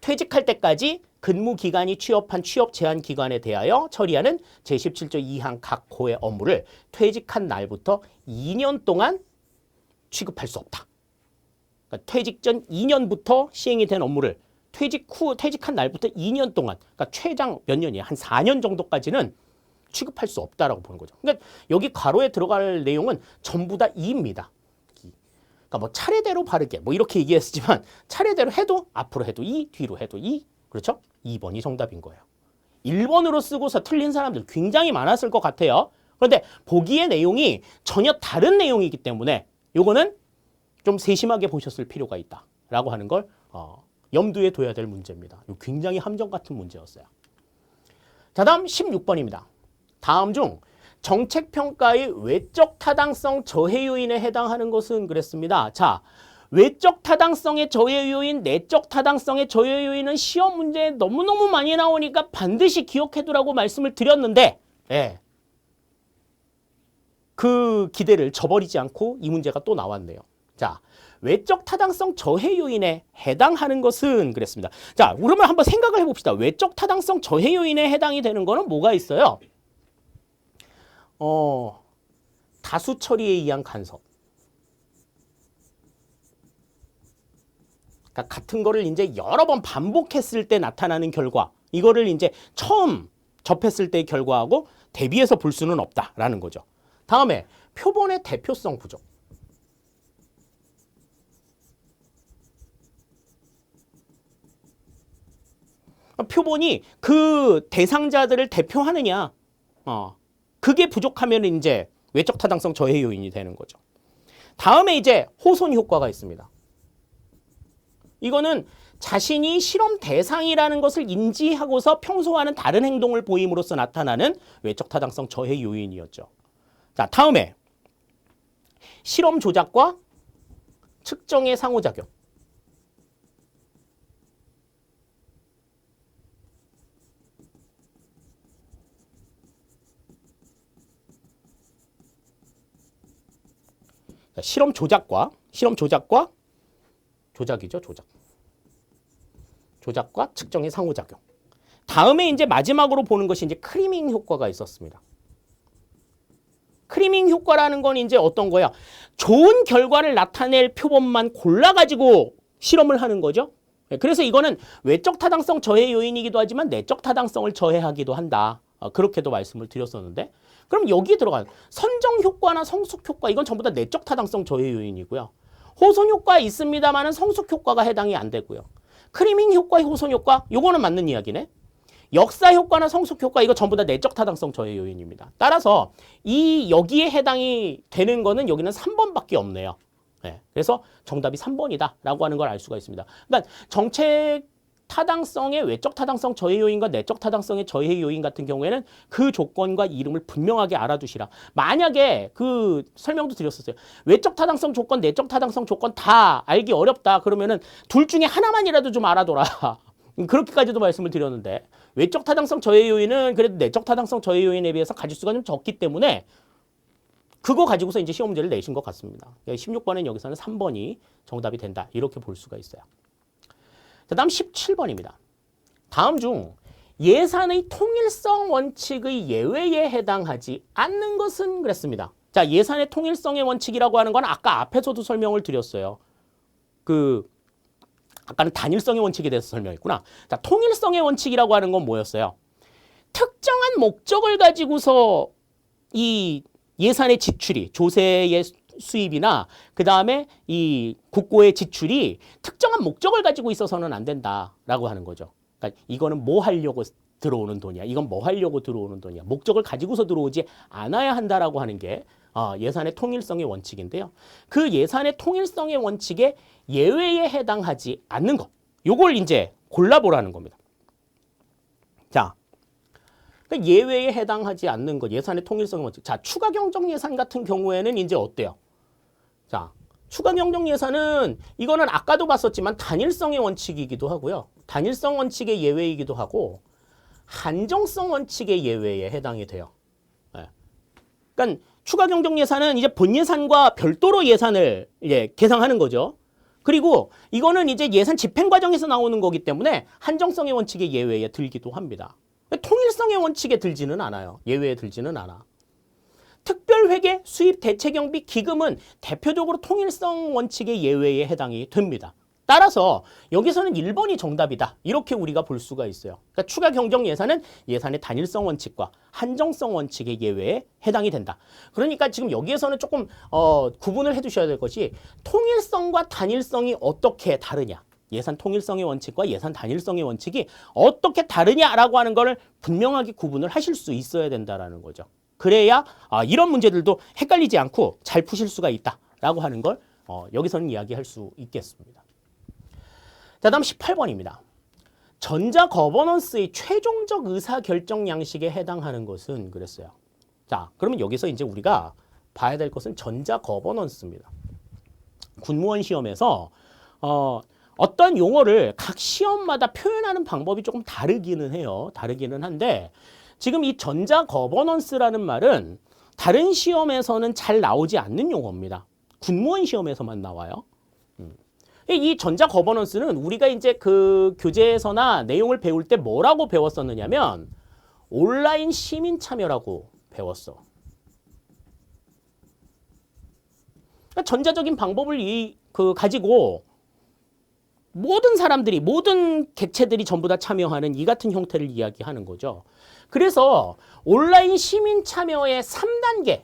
퇴직할 때까지 근무 기간이 취업한 취업 제한 기관에 대하여 처리하는 제17조 2항 각 호의 업무를 퇴직한 날부터 2년 동안 취급할 수 없다. 그러니까 퇴직 전 2년부터 시행이 된 업무를 퇴직한 날부터 2년 동안, 그러니까 최장 몇 년이야? 한 4년 정도까지는 취급할 수 없다라고 보는 거죠. 그러니까 여기 괄호에 들어갈 내용은 전부 다 이입니다. 그러니까 뭐 차례대로 바르게 뭐 이렇게 얘기했지만 차례대로 해도 앞으로 해도 이, 뒤로 해도 이, 그렇죠? 2번이 정답인 거예요. 1번으로 쓰고서 틀린 사람들 굉장히 많았을 것 같아요. 그런데 보기의 내용이 전혀 다른 내용이기 때문에 요거는 좀 세심하게 보셨을 필요가 있다라고 하는 걸 염두에 둬야 될 문제입니다. 굉장히 함정 같은 문제였어요. 자, 다음 16번입니다. 다음 중 정책평가의 외적 타당성 저해 요인에 해당하는 것은 그랬습니다. 자, 외적 타당성의 저해 요인, 내적 타당성의 저해 요인은 시험 문제에 너무너무 많이 나오니까 반드시 기억해두라고 말씀을 드렸는데 그 기대를 저버리지 않고 이 문제가 또 나왔네요. 자, 외적 타당성 저해 요인에 해당하는 것은 그랬습니다. 자, 그러면 한번 생각을 해봅시다. 외적 타당성 저해 요인에 해당이 되는 거는 뭐가 있어요? 다수 처리에 의한 간섭. 그러니까 같은 거를 이제 여러 번 반복했을 때 나타나는 결과, 이거를 이제 처음 접했을 때의 결과하고 대비해서 볼 수는 없다라는 거죠. 다음에 표본의 대표성 부족. 표본이 그 대상자들을 대표하느냐, 그게 부족하면 이제 외적 타당성 저해 요인이 되는 거죠. 다음에 이제 호손 효과가 있습니다. 이거는 자신이 실험 대상이라는 것을 인지하고서 평소와는 다른 행동을 보임으로써 나타나는 외적 타당성 저해 요인이었죠. 자, 다음에 실험 조작과 측정의 상호작용. 실험 조작과 조작이죠, 조작. 조작과 측정의 상호작용. 다음에 이제 마지막으로 보는 것이 이제 크리밍 효과가 있었습니다. 크리밍 효과라는 건 이제 어떤 거야? 좋은 결과를 나타낼 표본만 골라가지고 실험을 하는 거죠. 그래서 이거는 외적 타당성 저해 요인이기도 하지만 내적 타당성을 저해하기도 한다. 그렇게도 말씀을 드렸었는데, 그럼 여기 들어간 선정 효과나 성숙 효과, 이건 전부 다 내적 타당성 저해 요인이고요. 호손 효과 있습니다만은 성숙 효과가 해당이 안 되고요. 크리밍 효과, 호손 효과, 요거는 맞는 이야기네. 역사 효과나 성숙 효과, 이거 전부 다 내적 타당성 저해 요인입니다. 따라서 여기에 해당이 되는 거는 여기는 3번밖에 없네요. 네, 그래서 정답이 3번이다라고 하는 걸 알 수가 있습니다. 그러니까 정책 타당성의 외적 타당성 저해 요인과 내적 타당성의 저해 요인 같은 경우에는 그 조건과 이름을 분명하게 알아두시라. 만약에 그 설명도 드렸었어요. 외적 타당성 조건, 내적 타당성 조건 다 알기 어렵다. 그러면은 둘 중에 하나만이라도 좀 알아둬라. 그렇게까지도 말씀을 드렸는데, 외적 타당성 저해 요인은 그래도 내적 타당성 저해 요인에 비해서 가지수가 좀 적기 때문에 그거 가지고서 이제 시험 문제를 내신 것 같습니다. 16번은 여기서는 3번이 정답이 된다. 이렇게 볼 수가 있어요. 자, 다음 17번입니다. 다음 중 예산의 통일성 원칙의 예외에 해당하지 않는 것은 그랬습니다. 자, 예산의 통일성의 원칙이라고 하는 건 아까 앞에서도 설명을 드렸어요. 아까는 단일성의 원칙에 대해서 설명했구나. 자, 통일성의 원칙이라고 하는 건 뭐였어요? 특정한 목적을 가지고서 이 예산의 지출이, 조세의 수입이나 그 다음에 이 국고의 지출이 특정한 목적을 가지고 있어서는 안 된다라고 하는 거죠. 그러니까 이거는 뭐 하려고 들어오는 돈이야. 이건 뭐 하려고 들어오는 돈이야. 목적을 가지고서 들어오지 않아야 한다라고 하는 게 예산의 통일성의 원칙인데요. 그 예산의 통일성의 원칙에 예외에 해당하지 않는 것. 요걸 이제 골라보라는 겁니다. 자, 그러니까 예외에 해당하지 않는 것, 예산의 통일성의 원칙. 자, 추가 경정 예산 같은 경우에는 이제 어때요? 자, 추가 경정 예산은 이거는 아까도 봤었지만 단일성의 원칙이기도 하고요. 단일성 원칙의 예외이기도 하고 한정성 원칙의 예외에 해당이 돼요. 네. 그러니까 추가 경정 예산은 이제 본 예산과 별도로 예산을 계상하는 거죠. 그리고 이거는 이제 예산 집행 과정에서 나오는 거기 때문에 한정성의 원칙의 예외에 들기도 합니다. 통일성의 원칙에 들지는 않아요. 예외에 들지는 않아. 특별회계, 수입 대체경비, 기금은 대표적으로 통일성 원칙의 예외에 해당이 됩니다. 따라서 여기서는 1번이 정답이다. 이렇게 우리가 볼 수가 있어요. 그러니까 추가 경정 예산은 예산의 단일성 원칙과 한정성 원칙의 예외에 해당이 된다. 그러니까 지금 여기에서는 조금 구분을 해두셔야 될 것이 통일성과 단일성이 어떻게 다르냐. 예산 통일성의 원칙과 예산 단일성의 원칙이 어떻게 다르냐라고 하는 거를 분명하게 구분을 하실 수 있어야 된다라는 거죠. 그래야 이런 문제들도 헷갈리지 않고 잘 푸실 수가 있다라고 하는 걸 여기서는 이야기할 수 있겠습니다. 자, 다음 18번입니다. 전자 거버넌스의 최종적 의사결정 양식에 해당하는 것은 그랬어요. 자, 그러면 여기서 이제 우리가 봐야 될 것은 전자 거버넌스입니다. 군무원 시험에서 어떤 용어를 각 시험마다 표현하는 방법이 조금 다르기는 해요. 다르기는 한데 지금 이 전자 거버넌스라는 말은 다른 시험에서는 잘 나오지 않는 용어입니다. 군무원 시험에서만 나와요. 이 전자 거버넌스는 우리가 이제 그 교재에서나 내용을 배울 때 뭐라고 배웠었느냐면 온라인 시민 참여라고 배웠어. 그러니까 전자적인 방법을 가지고 모든 사람들이, 모든 객체들이 전부 다 참여하는 이 같은 형태를 이야기하는 거죠. 그래서 온라인 시민 참여의 3단계의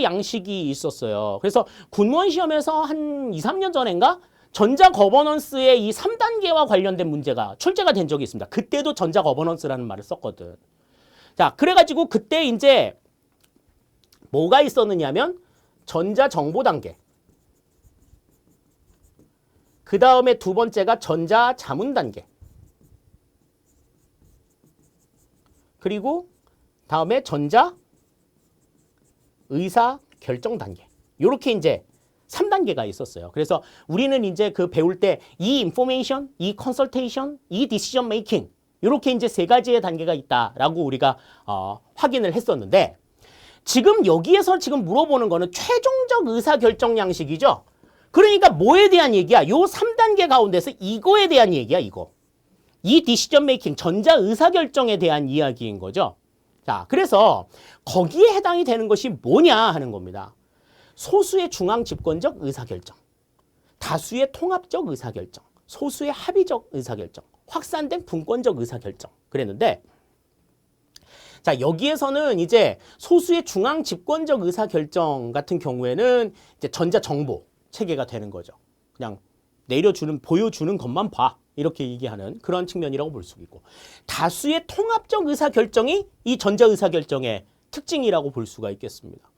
양식이 있었어요. 그래서 군무원 시험에서 한 2, 3년 전인가 전자 거버넌스의 이 3단계와 관련된 문제가 출제가 된 적이 있습니다. 그때도 전자 거버넌스라는 말을 썼거든. 자, 그래가지고 그때 이제 뭐가 있었느냐면 전자 정보 단계. 그 다음에 두 번째가 전자 자문 단계. 그리고 다음에 전자 의사 결정 단계. 요렇게 이제 3단계가 있었어요. 그래서 우리는 이제 그 배울 때 이 인포메이션, 이 컨설테이션, 이 디시전 메이킹 요렇게 이제 세 가지의 단계가 있다라고 우리가 확인을 했었는데 지금 여기에서 지금 물어보는 거는 최종적 의사 결정 양식이죠. 그러니까 뭐에 대한 얘기야? 요 3단계 가운데서 이거에 대한 얘기야, 이거. 이 디시전 메이킹, 전자 의사 결정에 대한 이야기인 거죠. 자, 그래서 거기에 해당이 되는 것이 뭐냐 하는 겁니다. 소수의 중앙 집권적 의사결정, 다수의 통합적 의사결정, 소수의 합의적 의사결정, 확산된 분권적 의사결정 그랬는데, 자, 여기에서는 이제 소수의 중앙 집권적 의사결정 같은 경우에는 이제 전자정보 체계가 되는 거죠. 그냥 내려주는, 보여주는 것만 봐. 이렇게 얘기하는 그런 측면이라고 볼 수 있고, 다수의 통합적 의사결정이 이 전자의사결정의 특징이라고 볼 수가 있겠습니다.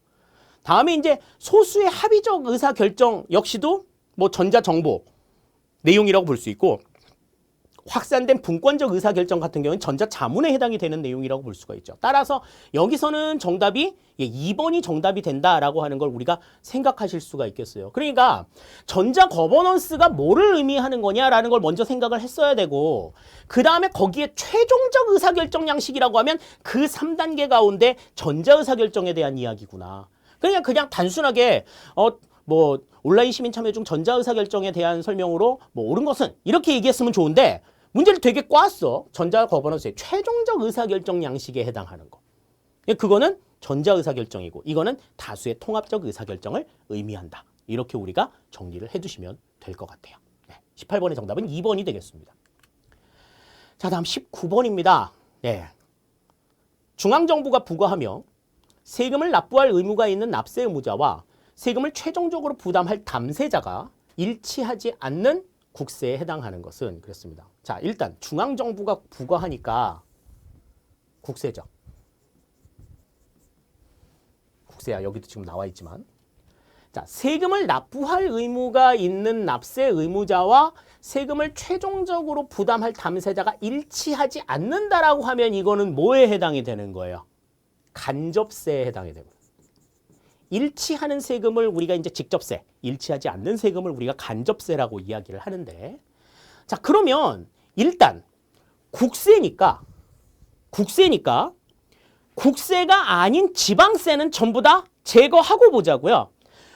다음에 이제 소수의 합의적 의사결정 역시도 뭐 전자정보 내용이라고 볼 수 있고, 확산된 분권적 의사결정 같은 경우는 전자자문에 해당이 되는 내용이라고 볼 수가 있죠. 따라서 여기서는 정답이 2번이 정답이 된다라고 하는 걸 우리가 생각하실 수가 있겠어요. 그러니까 전자 거버넌스가 뭐를 의미하는 거냐라는 걸 먼저 생각을 했어야 되고, 그 다음에 거기에 최종적 의사결정 양식이라고 하면 그 3단계 가운데 전자 의사결정에 대한 이야기구나. 그냥 단순하게 뭐 온라인 시민 참여 중 전자 의사결정에 대한 설명으로 뭐 옳은 것은 이렇게 얘기했으면 좋은데, 문제를 되게 꽈았어. 전자 거버넌스의 최종적 의사결정 양식에 해당하는 거. 그거는 전자 의사결정이고, 이거는 다수의 통합적 의사결정을 의미한다. 이렇게 우리가 정리를 해두시면 될 것 같아요. 18번의 정답은 2번이 되겠습니다. 자, 다음 19번입니다. 네. 중앙정부가 부과하며 세금을 납부할 의무가 있는 납세 의무자와 세금을 최종적으로 부담할 담세자가 일치하지 않는 국세에 해당하는 것은 그렇습니다. 자, 일단 중앙정부가 부과하니까 국세죠. 국세야, 여기도 지금 나와 있지만. 자, 세금을 납부할 의무가 있는 납세 의무자와 세금을 최종적으로 부담할 담세자가 일치하지 않는다라고 하면 이거는 뭐에 해당이 되는 거예요? 간접세에 해당이 됩니다. 일치하는 세금을 우리가 이제 직접세, 일치하지 않는 세금을 우리가 간접세라고 이야기를 하는데, 자, 그러면 일단 국세니까 국세가 아닌 지방세는 전부 다 제거하고 보자고요.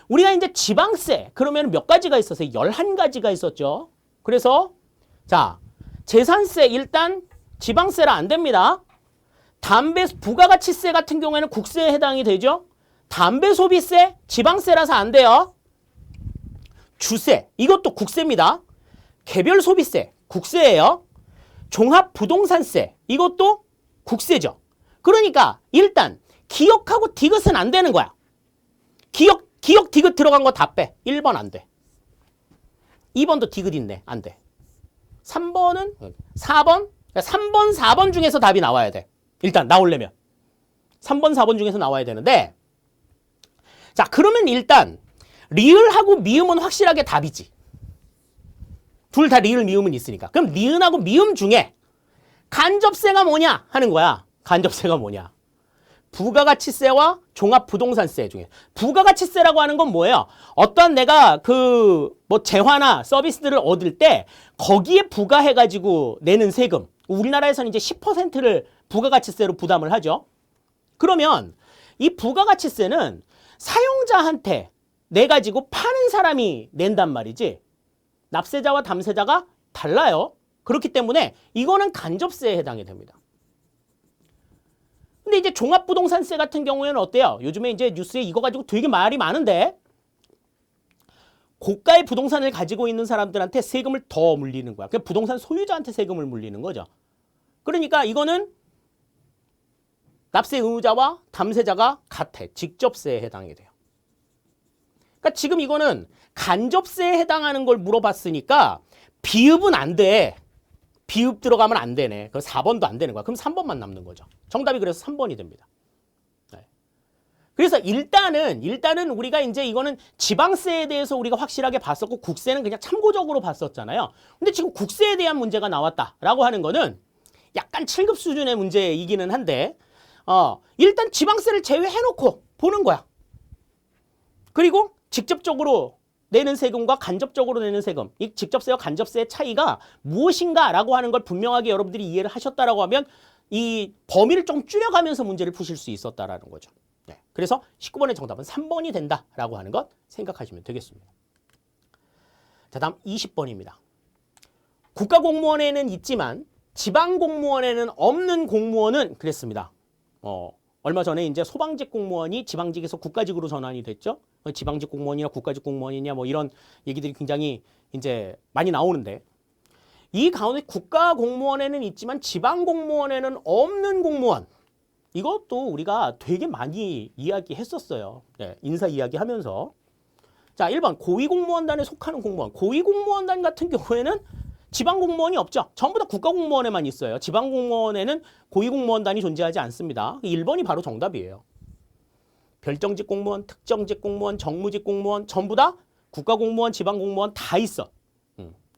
우리가 이제 지방세 그러면 몇 가지가 있었어요? 11가지가 있었죠. 그래서 자, 재산세 일단 지방세라 안 됩니다. 담배 부가가치세 같은 경우에는 국세에 해당이 되죠. 담배 소비세 지방세라서 안 돼요. 주세 이것도 국세입니다. 개별 소비세 국세예요. 종합부동산세 이것도 국세죠. 그러니까 일단 기억하고 디귿은 안 되는 거야. 기억 디귿 들어간 거 다 빼. 1번 안 돼. 2번도 디귿 있네. 안 돼. 3번은 4번 4번 중에서 답이 나와야 돼. 일단 나오려면 3번 4번 중에서 나와야 되는데, 자, 그러면 일단 리을하고 미음은 확실하게 답이지. 둘 다 리을 미음은 있으니까. 그럼 리은하고 미음 중에 간접세가 뭐냐 하는 거야. 간접세가 뭐냐? 부가가치세와 종합부동산세 중에 부가가치세라고 하는 건 뭐예요? 어떤 내가 뭐 재화나 서비스들을 얻을 때 거기에 부가해가지고 내는 세금. 우리나라에서는 이제 10%를 부가가치세로 부담을 하죠. 그러면 이 부가가치세는 사용자한테 내가지고 파는 사람이 낸단 말이지, 납세자와 담세자가 달라요. 그렇기 때문에 이거는 간접세에 해당이 됩니다. 근데 이제 종합부동산세 같은 경우에는 어때요? 요즘에 이제 뉴스에 이거 가지고 되게 말이 많은데, 고가의 부동산을 가지고 있는 사람들한테 세금을 더 물리는 거야. 그냥 부동산 소유자한테 세금을 물리는 거죠. 그러니까 이거는 납세 의무자와 담세자가 같아. 직접세에 해당이 돼요. 그러니까 지금 이거는 간접세에 해당하는 걸 물어봤으니까 비읍은 안 돼. 비읍 들어가면 안 되네. 그럼 4번도 안 되는 거야. 그럼 3번만 남는 거죠. 정답이 그래서 3번이 됩니다. 네. 그래서 일단은 우리가 이제 이거는 지방세에 대해서 우리가 확실하게 봤었고, 국세는 그냥 참고적으로 봤었잖아요. 근데 지금 국세에 대한 문제가 나왔다라고 하는 거는 약간 7급 수준의 문제이기는 한데, 일단 지방세를 제외해놓고 보는 거야. 그리고 직접적으로 내는 세금과 간접적으로 내는 세금, 이 직접세와 간접세의 차이가 무엇인가라고 하는 걸 분명하게 여러분들이 이해를 하셨다라고 하면 이 범위를 좀 줄여가면서 문제를 푸실 수 있었다라는 거죠. 네. 그래서 19번의 정답은 3번이 된다라고 하는 것 생각하시면 되겠습니다. 자, 다음 20번입니다. 국가공무원에는 있지만 지방공무원에는 없는 공무원은 그랬습니다. 얼마 전에 이제 소방직 공무원이 지방직에서 국가직으로 전환이 됐죠. 지방직 공무원이냐 국가직 공무원이냐 뭐 이런 얘기들이 굉장히 이제 많이 나오는데 이 가운데 국가 공무원에는 있지만 지방 공무원에는 없는 공무원. 이것도 우리가 되게 많이 이야기했었어요. 네, 인사 이야기하면서. 자, 1번 고위공무원단에 속하는 공무원. 고위공무원단 같은 경우에는 지방공무원이 없죠. 전부 다 국가공무원에만 있어요. 지방공무원에는 고위공무원단이 존재하지 않습니다. 1번이 바로 정답이에요. 별정직 공무원, 특정직 공무원, 정무직 공무원 전부 다 국가공무원, 지방공무원 다 있어.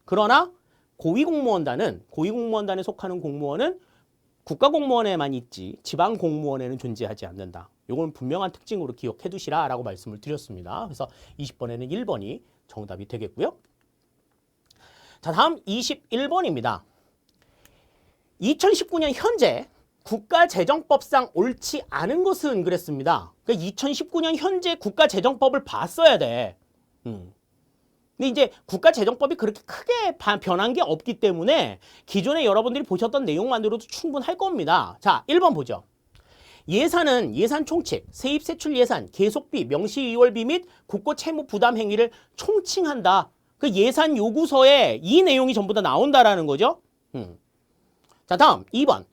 그러나 고위공무원단에 속하는 공무원은 국가공무원에만 있지 지방공무원에는 존재하지 않는다. 이건 분명한 특징으로 기억해 두시라라고 말씀을 드렸습니다. 그래서 20번에는 1번이 정답이 되겠고요. 자, 다음 21번입니다. 2019년 현재 국가재정법상 옳지 않은 것은 그랬습니다. 그러니까 2019년 현재 국가재정법을 봤어야 돼. 근데 이제 국가재정법이 그렇게 크게 변한 게 없기 때문에 기존에 여러분들이 보셨던 내용만으로도 충분할 겁니다. 자, 1번 보죠. 예산은 예산 총칙, 세입 세출 예산, 계속비, 명시의월비 및 국고 채무 부담 행위를 총칭한다. 그 예산 요구서에 이 내용이 전부 다 나온다라는 거죠. 자, 다음 2번.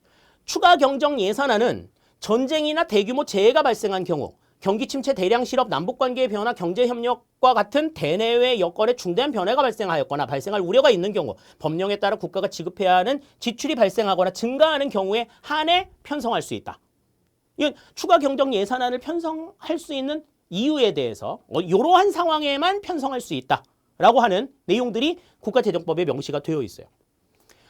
추가 경정 예산안은 전쟁이나 대규모 재해가 발생한 경우 경기 침체, 대량 실업, 남북관계의 변화, 경제협력과 같은 대내외 여건에 중대한 변화가 발생하였거나 발생할 우려가 있는 경우 법령에 따라 국가가 지급해야 하는 지출이 발생하거나 증가하는 경우에 한해 편성할 수 있다. 이건 추가 경정 예산안을 편성할 수 있는 이유에 대해서 이러한 상황에만 편성할 수 있다라고 하는 내용들이 국가재정법에 명시가 되어 있어요.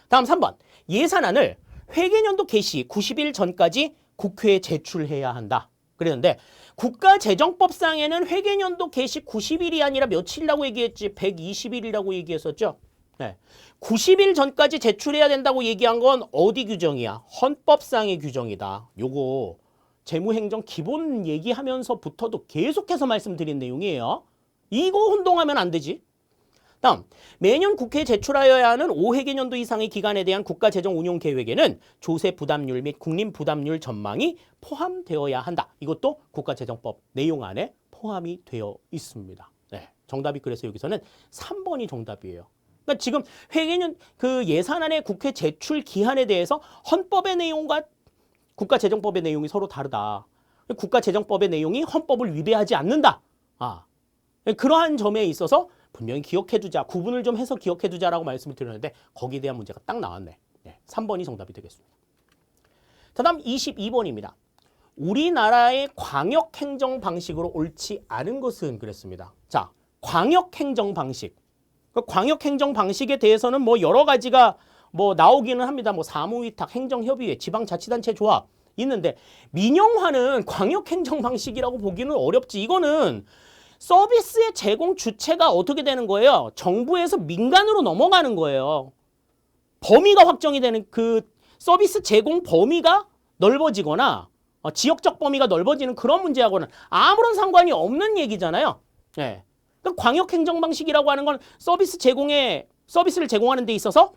다음 3번. 예산안을 회계년도 개시 90일 전까지 국회에 제출해야 한다. 그랬는데 국가재정법상에는 회계년도 개시 90일이 아니라 며칠이라고 얘기했지? 120일이라고 얘기했었죠. 네. 90일 전까지 제출해야 된다고 얘기한 건 어디 규정이야? 헌법상의 규정이다. 요거 재무행정 기본 얘기하면서부터도 계속해서 말씀드린 내용이에요. 이거 혼동하면 안 되지. 다음, 매년 국회에 제출하여야 하는 5회계년도 이상의 기간에 대한 국가재정운용계획에는 조세 부담률 및 국민 부담률 전망이 포함되어야 한다. 이것도 국가재정법 내용 안에 포함이 되어 있습니다. 네, 정답이 그래서 여기서는 3번이 정답이에요. 그러니까 지금 회계년 그 예산안의 국회 제출 기한에 대해서 헌법의 내용과 국가재정법의 내용이 서로 다르다. 국가재정법의 내용이 헌법을 위배하지 않는다. 그러한 점에 있어서 분명히 기억해두자, 구분을 좀 해서 기억해두자라고 말씀을 드렸는데 거기에 대한 문제가 딱 나왔네. 네, 3번이 정답이 되겠습니다. 자, 다음 22번입니다. 우리나라의 광역행정 방식으로 옳지 않은 것은 그랬습니다. 자, 광역행정 방식. 그 광역행정 방식에 대해서는 뭐 여러 가지가 뭐 나오기는 합니다. 뭐 사무위탁, 행정협의회, 지방자치단체 조합 있는데 민영화는 광역행정 방식이라고 보기는 어렵지. 이거는 서비스의 제공 주체가 어떻게 되는 거예요? 정부에서 민간으로 넘어가는 거예요. 범위가 확정이 되는 그 서비스 제공 범위가 넓어지거나 지역적 범위가 넓어지는 그런 문제하고는 아무런 상관이 없는 얘기잖아요. 네. 그러니까 광역행정 방식이라고 하는 건 서비스를 제공하는 데 있어서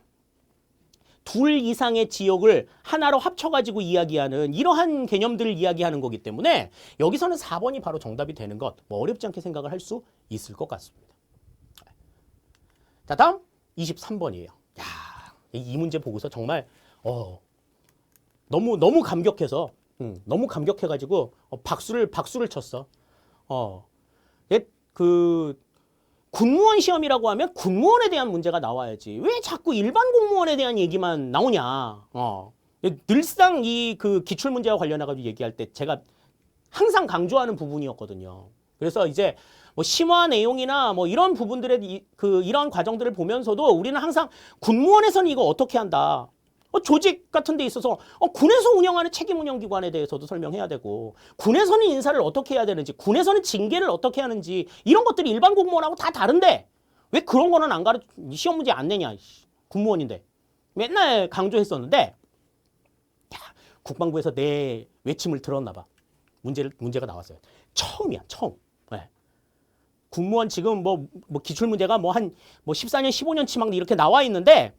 둘 이상의 지역을 하나로 합쳐가지고 이야기하는 이러한 개념들을 이야기하는 거기 때문에 여기서는 4번이 바로 정답이 되는 것 뭐 어렵지 않게 생각을 할 수 있을 것 같습니다. 자, 다음 23번이에요. 야, 이 문제 보고서 정말 너무 감격해서 너무 감격해가지고 박수를 쳤어. 군무원 시험이라고 하면 군무원에 대한 문제가 나와야지. 왜 자꾸 일반 공무원에 대한 얘기만 나오냐. 늘상 그 기출문제와 관련해가지고 얘기할 때 제가 항상 강조하는 부분이었거든요. 그래서 이제 뭐 심화 내용이나 뭐 이런 부분들의 이런 과정들을 보면서도 우리는 항상 군무원에서는 이거 어떻게 한다. 조직 같은 데 있어서 군에서 운영하는 책임운영기관에 대해서도 설명해야 되고 군에서는 인사를 어떻게 해야 되는지 군에서는 징계를 어떻게 하는지 이런 것들이 일반 공무원하고 다 다른데 왜 그런 거는 안 가르쳐 시험 문제 안 내냐. 군무원인데 맨날 강조했었는데 국방부에서 내 외침을 들었나 봐. 문제가 나왔어요. 처음이야. 처음. 네. 군무원 지금 뭐 기출문제가 뭐 한 14년 15년치 막 이렇게 나와 있는데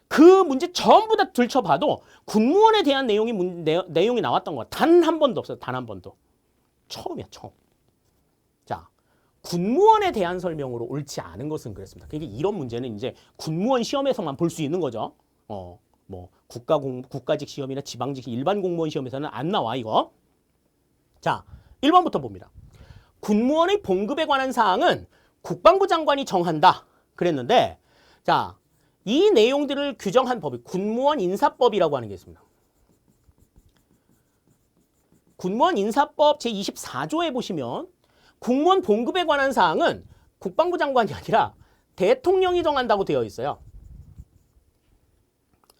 그 문제 전부 다 들춰봐도 군무원에 대한 내용이 나왔던 거 단 한 번도 없어요. 단 한 번도. 처음이야, 처음. 자, 군무원에 대한 설명으로 옳지 않은 것은 그랬습니다. 그러니까 이런 문제는 이제 군무원 시험에서만 볼 수 있는 거죠. 뭐 국가직 시험이나 지방직 일반 공무원 시험에서는 안 나와 이거. 자, 1번부터 봅니다. 군무원의 봉급에 관한 사항은 국방부 장관이 정한다. 그랬는데, 자, 이 내용들을 규정한 법이 군무원 인사법이라고 하는 게 있습니다. 군무원 인사법 제24조에 보시면 공무원 봉급에 관한 사항은 국방부 장관이 아니라 대통령이 정한다고 되어 있어요.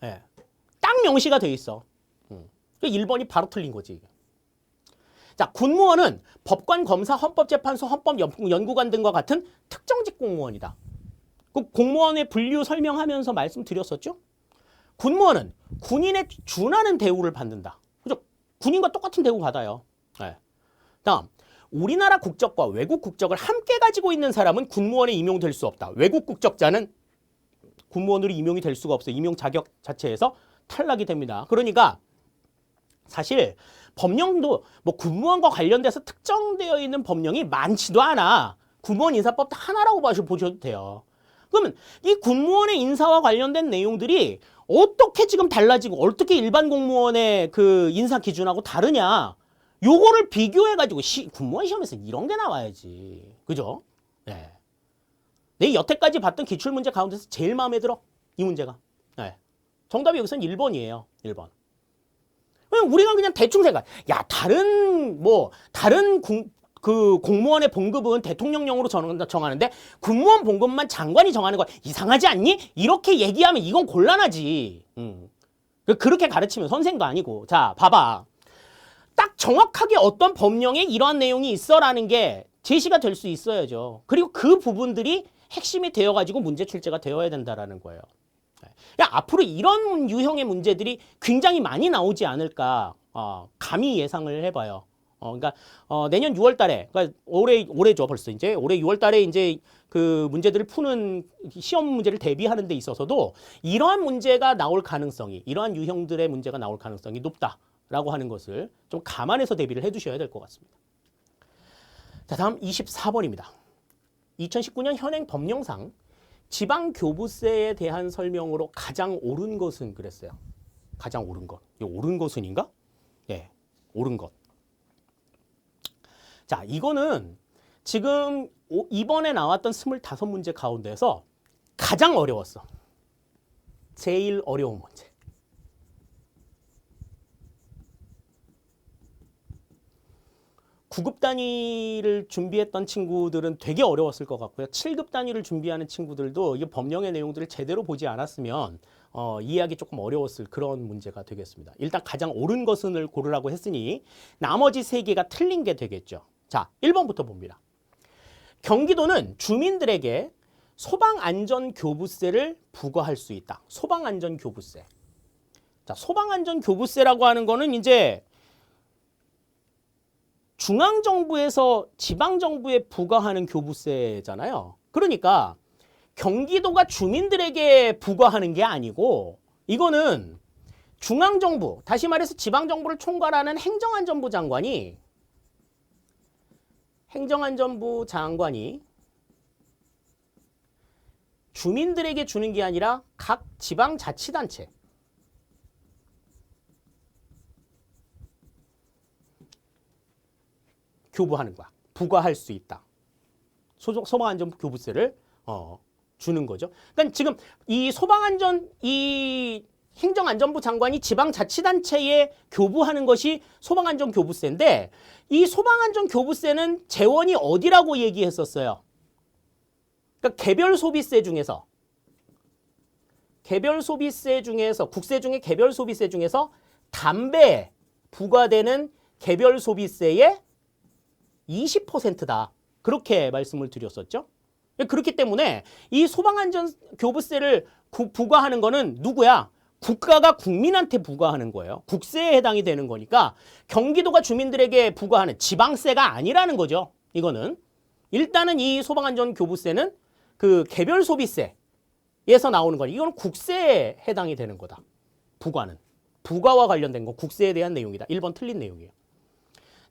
예. 딱 명시가 되어 있어. 1번이 바로 틀린 거지. 자, 군무원은 법관, 검사, 헌법재판소, 헌법연구관 등과 같은 특정직 공무원이다. 그 공무원의 분류 설명하면서 말씀드렸었죠? 군무원은 군인에 준하는 대우를 받는다. 그죠? 군인과 똑같은 대우 받아요. 네. 다음, 우리나라 국적과 외국 국적을 함께 가지고 있는 사람은 군무원에 임용될 수 없다. 외국 국적자는 군무원으로 임용이 될 수가 없어요. 임용 자격 자체에서 탈락이 됩니다. 그러니까 사실 법령도 뭐 군무원과 관련돼서 특정되어 있는 법령이 많지도 않아. 군무원 인사법 하나라고 보셔도 돼요. 그러면 이 군무원의 인사와 관련된 내용들이 어떻게 지금 달라지고 어떻게 일반 공무원의 그 인사 기준하고 다르냐? 요거를 비교해가지고 군무원 시험에서 이런 게 나와야지. 그죠? 네. 내 여태까지 봤던 기출문제 가운데서 제일 마음에 들어. 이 문제가. 네. 정답이 여기서는 1번이에요. 1번. 우리가 그냥 대충 생각. 야, 다른 공무원의 봉급은 대통령령으로 정하는데 군무원 봉급만 장관이 정하는 거 이상하지 않니? 이렇게 얘기하면 이건 곤란하지. 그렇게 가르치면 선생도 아니고. 자, 봐봐. 딱 정확하게 어떤 법령에 이러한 내용이 있어라는 게 제시가 될 수 있어야죠. 그리고 그 부분들이 핵심이 되어가지고 문제 출제가 되어야 된다라는 거예요. 앞으로 이런 유형의 문제들이 굉장히 많이 나오지 않을까 감히 예상을 해봐요. 그러니까 내년 6월 달에, 그러니까 올해죠 벌써 이제 올해 6월 달에 이제 그 문제들을 푸는 시험 문제를 대비하는 데 있어서도 이러한 문제가 나올 가능성이, 이러한 유형들의 문제가 나올 가능성이 높다라고 하는 것을 좀 감안해서 대비를 해두셔야 될 것 같습니다. 자, 다음 24번입니다. 2019년 현행 법령상 지방교부세에 대한 설명으로 가장 옳은 것은 그랬어요. 가장 옳은 것. 이거 옳은 것은인가? 예, 옳은 것. 자, 이거는 지금 이번에 나왔던 25문제 가운데서 가장 어려웠어. 제일 어려운 문제. 구급 단위를 준비했던 친구들은 되게 어려웠을 것 같고요. 7급 단위를 준비하는 친구들도 이 법령의 내용들을 제대로 보지 않았으면 이해하기 조금 어려웠을 그런 문제가 되겠습니다. 일단 가장 옳은 것을 고르라고 했으니 나머지 3개가 틀린 게 되겠죠. 자, 1번부터 봅니다. 경기도는 주민들에게 소방안전교부세를 부과할 수 있다. 소방안전교부세. 자, 소방안전교부세라고 하는 거는 이제 중앙정부에서 지방정부에 부과하는 교부세잖아요. 그러니까 경기도가 주민들에게 부과하는 게 아니고 이거는 중앙정부, 다시 말해서 지방정부를 총괄하는 행정안전부 장관이 주민들에게 주는 게 아니라 각 지방자치단체, 교부하는 거야. 부과할 수 있다. 소방안전교부세를 주는 거죠. 그러니까 지금 이 이 행정안전부 장관이 지방자치단체에 교부하는 것이 소방안전교부세인데 이 소방안전교부세는 재원이 어디라고 얘기했었어요? 그러니까 개별소비세 중에서 국세 중에 개별소비세 중에서 담배에 부과되는 개별소비세의 20%다. 그렇게 말씀을 드렸었죠. 그렇기 때문에 이 소방안전교부세를 부과하는 거는 누구야? 국가가 국민한테 부과하는 거예요. 국세에 해당이 되는 거니까 경기도가 주민들에게 부과하는 지방세가 아니라는 거죠. 이거는 일단은 이 소방안전교부세는 그 개별소비세 에서 나오는 거니. 이거는 국세에 해당이 되는 거다. 부과는. 부과와 관련된 거 국세에 대한 내용이다. 1번 틀린 내용이에요.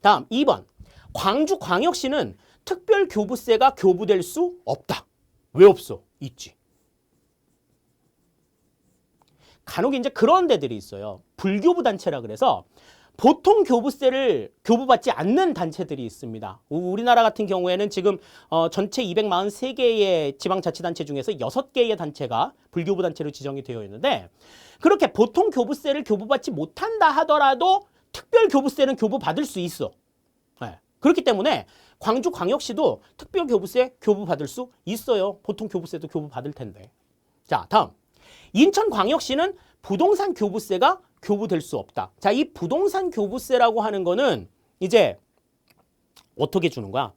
다음 2번. 광주광역시는 특별교부세가 교부될 수 없다. 왜 없어? 있지. 간혹 이제 그런 데들이 있어요. 불교부 단체라 그래서 보통 교부세를 교부받지 않는 단체들이 있습니다. 우리나라 같은 경우에는 지금 전체 243개의 지방자치단체 중에서 6개의 단체가 불교부 단체로 지정이 되어 있는데 그렇게 보통 교부세를 교부받지 못한다 하더라도 특별교부세는 교부받을 수 있어. 네. 그렇기 때문에 광주광역시도 특별교부세 교부받을 수 있어요. 보통 교부세도 교부받을 텐데. 자, 다음. 인천광역시는 부동산 교부세가 교부될 수 없다. 자, 이 부동산 교부세라고 하는 거는 이제 어떻게 주는 거야?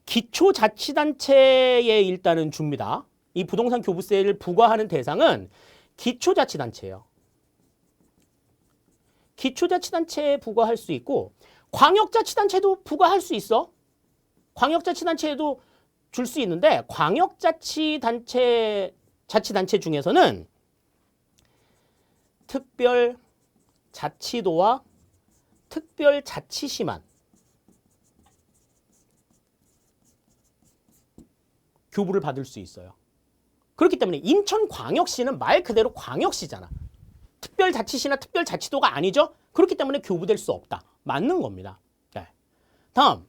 기초자치단체에 일단은 줍니다. 이 부동산 교부세를 부과하는 대상은 기초자치단체예요. 기초자치단체에 부과할 수 있고 광역자치단체도 부과할 수 있어. 광역자치단체에도 줄 수 있는데 자치단체 중에서는 특별자치도와 특별자치시만 교부를 받을 수 있어요. 그렇기 때문에 인천광역시는 말 그대로 광역시잖아. 특별자치시나 특별자치도가 아니죠. 그렇기 때문에 교부될 수 없다. 맞는 겁니다. 네. 다음,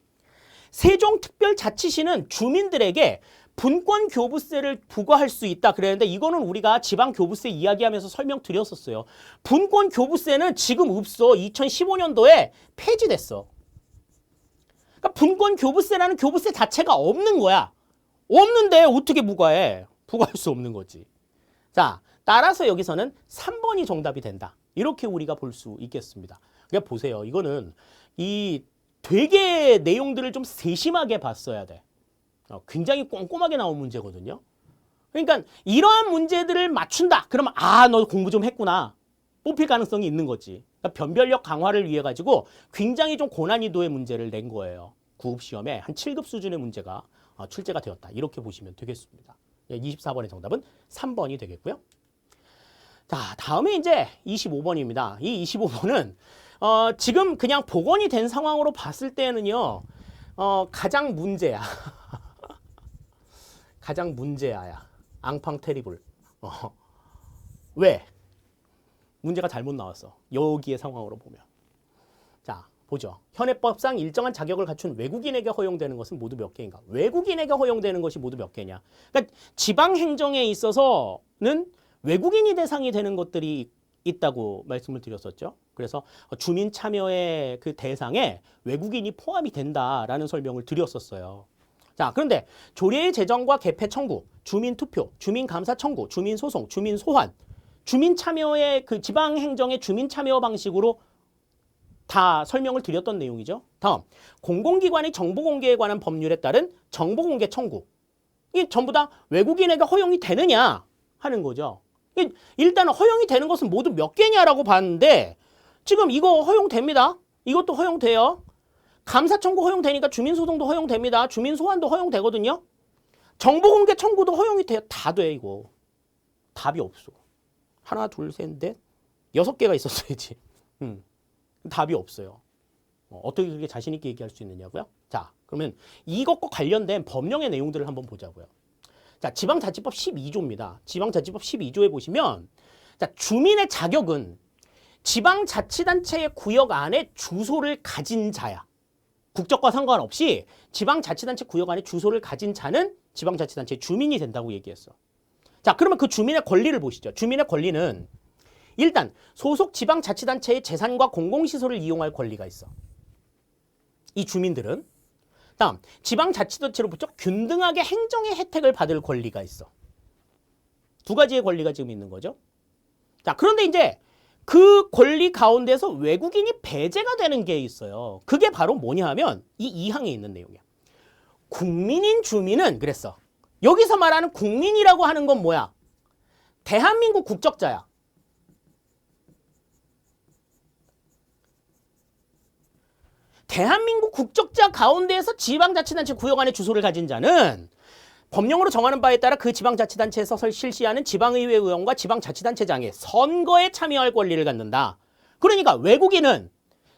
세종특별자치시는 주민들에게 분권교부세를 부과할 수 있다 그랬는데 이거는 우리가 지방교부세 이야기하면서 설명드렸었어요. 분권교부세는 지금 없어. 2015년도에 폐지됐어. 그러니까 분권교부세라는 교부세 자체가 없는 거야. 없는데 어떻게 부과해? 부과할 수 없는 거지. 자, 따라서 여기서는 3번이 정답이 된다. 이렇게 우리가 볼 수 있겠습니다. 그러니까 보세요. 이거는 이 되게 내용들을 좀 세심하게 봤어야 돼. 굉장히 꼼꼼하게 나온 문제거든요. 그러니까 이러한 문제들을 맞춘다. 그러면 너 공부 좀 했구나. 뽑힐 가능성이 있는 거지. 그러니까 변별력 강화를 위해 가지고 굉장히 좀 고난이도의 문제를 낸 거예요. 9급 시험에 한 7급 수준의 문제가 출제가 되었다. 이렇게 보시면 되겠습니다. 24번의 정답은 3번이 되겠고요. 자, 다음에 이제 25번입니다. 이 25번은 지금 그냥 복원이 된 상황으로 봤을 때는요. 가장 문제야. 가장 문제야야. 앙팡 테리블. 왜? 문제가 잘못 나왔어. 여기의 상황으로 보면. 자, 보죠. 현행법상 일정한 자격을 갖춘 외국인에게 허용되는 것은 모두 몇 개인가? 외국인에게 허용되는 것이 모두 몇 개냐? 그러니까 지방행정에 있어서는 외국인이 대상이 되는 것들이 있다고 말씀을 드렸었죠. 그래서 주민 참여의 그 대상에 외국인이 포함이 된다라는 설명을 드렸었어요. 자, 그런데 조례의 제정과 개폐 청구, 주민 투표, 주민 감사 청구, 주민 소송, 주민 소환, 주민 참여의 그 지방 행정의 주민 참여 방식으로 다 설명을 드렸던 내용이죠. 다음, 공공기관의 정보 공개에 관한 법률에 따른 정보 공개 청구. 이게 전부 다 외국인에게 허용이 되느냐 하는 거죠. 일단 허용이 되는 것은 모두 몇 개냐라고 봤는데 지금 이거 허용됩니다. 이것도 허용돼요. 감사 청구 허용되니까 주민소송도 허용됩니다. 주민소환도 허용되거든요. 정보공개 청구도 허용이 돼요. 다 돼, 이거. 답이 없어. 하나, 둘, 셋, 넷, 6개가 있었어야지. 답이 없어요. 어떻게 그렇게 자신 있게 얘기할 수 있느냐고요? 자, 그러면 이것과 관련된 법령의 내용들을 한번 보자고요. 자, 지방자치법 12조입니다. 지방자치법 12조에 보시면 자, 주민의 자격은 지방자치단체의 구역 안에 주소를 가진 자야. 국적과 상관없이 지방자치단체 구역 안에 주소를 가진 자는 지방자치단체의 주민이 된다고 얘기했어. 자, 그러면 그 주민의 권리를 보시죠. 주민의 권리는 일단 소속 지방자치단체의 재산과 공공시설을 이용할 권리가 있어. 이 주민들은. 다음, 지방자치단체로부터 균등하게 행정의 혜택을 받을 권리가 있어. 두 가지의 권리가 지금 있는 거죠. 자, 그런데 이제 그 권리 가운데서 외국인이 배제가 되는 게 있어요. 그게 바로 뭐냐 하면 이 2항에 있는 내용이야. 국민인 주민은 그랬어. 여기서 말하는 국민이라고 하는 건 뭐야? 대한민국 국적자야. 대한민국 국적자 가운데에서 지방자치단체 구역 안에 주소를 가진 자는 법령으로 정하는 바에 따라 그 지방자치단체에서 실시하는 지방의회 의원과 지방자치단체장이 선거에 참여할 권리를 갖는다. 그러니까 외국인은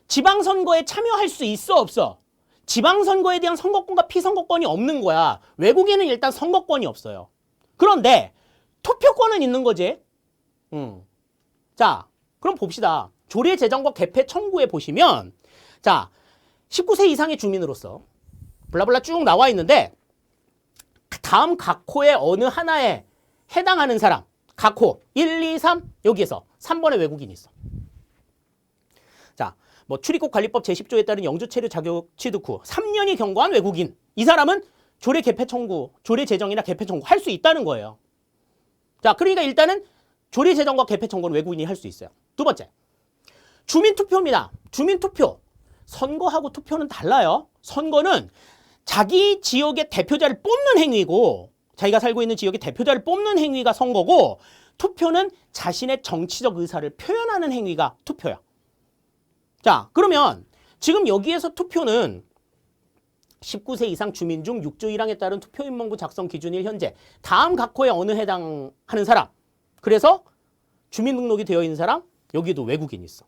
지방선거에 참여할 수 있어 없어? 지방선거에 대한 선거권과 피선거권이 없는 거야. 외국인은 일단 선거권이 없어요. 그런데 투표권은 있는 거지. 자, 그럼 봅시다. 조례 제정과 개폐 청구에 보시면 자, 19세 이상의 주민으로서 블라블라 쭉 나와 있는데 다음 각 호의 어느 하나에 해당하는 사람 각 호 1, 2, 3 여기에서 3번의 외국인이 있어. 자, 뭐 출입국 관리법 제10조에 따른 영주 체류 자격 취득 후 3년이 경과한 외국인. 이 사람은 조례 개폐 청구, 조례 제정이나 개폐 청구 할 수 있다는 거예요. 자, 그러니까 일단은 조례 제정과 개폐 청구는 외국인이 할 수 있어요. 두 번째, 주민투표입니다. 주민투표. 선거하고 투표는 달라요. 선거는 자기 지역의 대표자를 뽑는 행위고, 자기가 살고 있는 지역의 대표자를 뽑는 행위가 선거고, 투표는 자신의 정치적 의사를 표현하는 행위가 투표야. 자, 그러면 지금 여기에서 투표는 19세 이상 주민 중 6조 1항에 따른 투표인명부 작성 기준일 현재 다음 각 호에 어느 해당하는 사람, 그래서 주민등록이 되어 있는 사람, 여기도 외국인이 있어.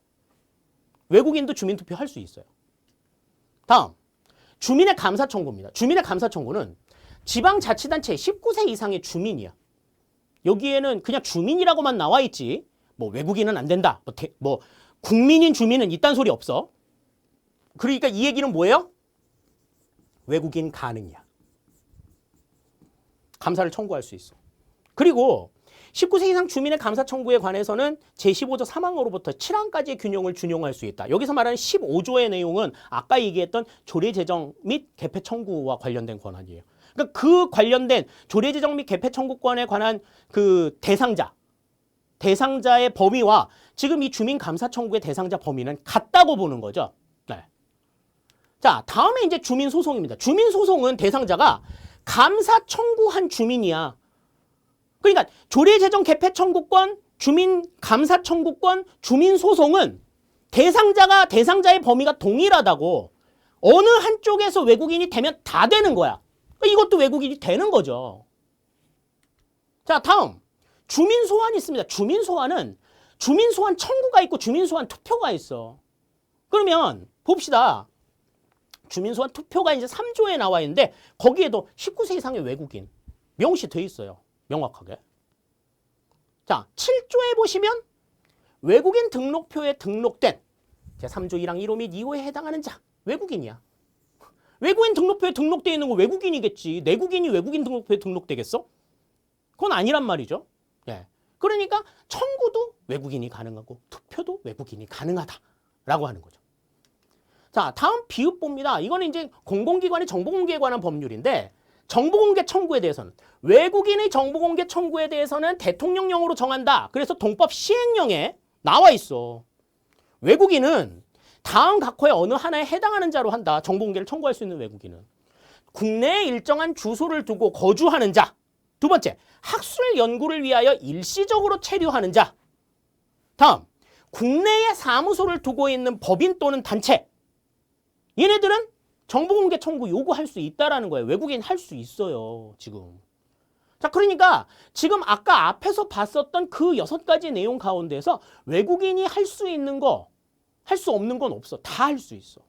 외국인도 주민투표 할 수 있어요. 다음, 주민의 감사 청구입니다. 주민의 감사 청구는 지방자치단체 19세 이상의 주민이야. 여기에는 그냥 주민이라고만 나와 있지, 뭐 외국인은 안 된다, 뭐 국민인 주민은 이딴 소리 없어. 그러니까 이 얘기는 뭐예요? 외국인 가능이야. 감사를 청구할 수 있어. 그리고 19세 이상 주민의 감사 청구에 관해서는 제15조 3항으로부터 7항까지의 균형을 준용할 수 있다. 여기서 말하는 15조의 내용은 아까 얘기했던 조례 제정 및 개폐 청구와 관련된 권한이에요. 그러니까 그 관련된 조례 제정 및 개폐 청구권에 관한 그 대상자의 범위와 지금 이 주민 감사 청구의 대상자 범위는 같다고 보는 거죠. 네. 자, 다음에 이제 주민 소송입니다. 주민 소송은 대상자가 감사 청구한 주민이야. 그러니까 조례 제정 개폐 청구권, 주민 감사 청구권, 주민 소송은 대상자의 범위가 동일하다고. 어느 한쪽에서 외국인이 되면 다 되는 거야. 이것도 외국인이 되는 거죠. 자, 다음 주민 소환이 있습니다. 주민 소환은 주민 소환 청구가 있고 주민 소환 투표가 있어. 그러면 봅시다. 주민 소환 투표가 이제 3조에 나와 있는데 거기에도 19세 이상의 외국인 명시돼 있어요. 명확하게. 자, 7조에 보시면 외국인 등록표에 등록된 제3조 1항 1호 및 2호에 해당하는 자, 외국인이야. 외국인 등록표에 등록되어 있는 거 외국인이겠지. 내국인이 외국인 등록표에 등록되겠어? 그건 아니란 말이죠. 예. 그러니까 청구도 외국인이 가능하고 투표도 외국인이 가능하다라고 하는 거죠. 자, 다음 비읍보입니다. 이거는 이제 공공기관의 정보공개에 관한 법률인데 정보공개 청구에 대해서는 외국인의 정보공개 청구에 대해서는 대통령령으로 정한다. 그래서 동법 시행령에 나와 있어. 외국인은 다음 각 호의 어느 하나에 해당하는 자로 한다. 정보공개를 청구할 수 있는 외국인은 국내에 일정한 주소를 두고 거주하는 자. 두 번째, 학술 연구를 위하여 일시적으로 체류하는 자. 다음, 국내에 사무소를 두고 있는 법인 또는 단체. 얘네들은 정보공개 청구 요구할 수 있다라는 거예요. 외국인 할 수 있어요, 지금. 자, 그러니까 지금 아까 앞에서 봤었던 그 6가지 내용 가운데서 외국인이 할 수 있는 거, 할 수 없는 건 없어. 다 할 수 있어.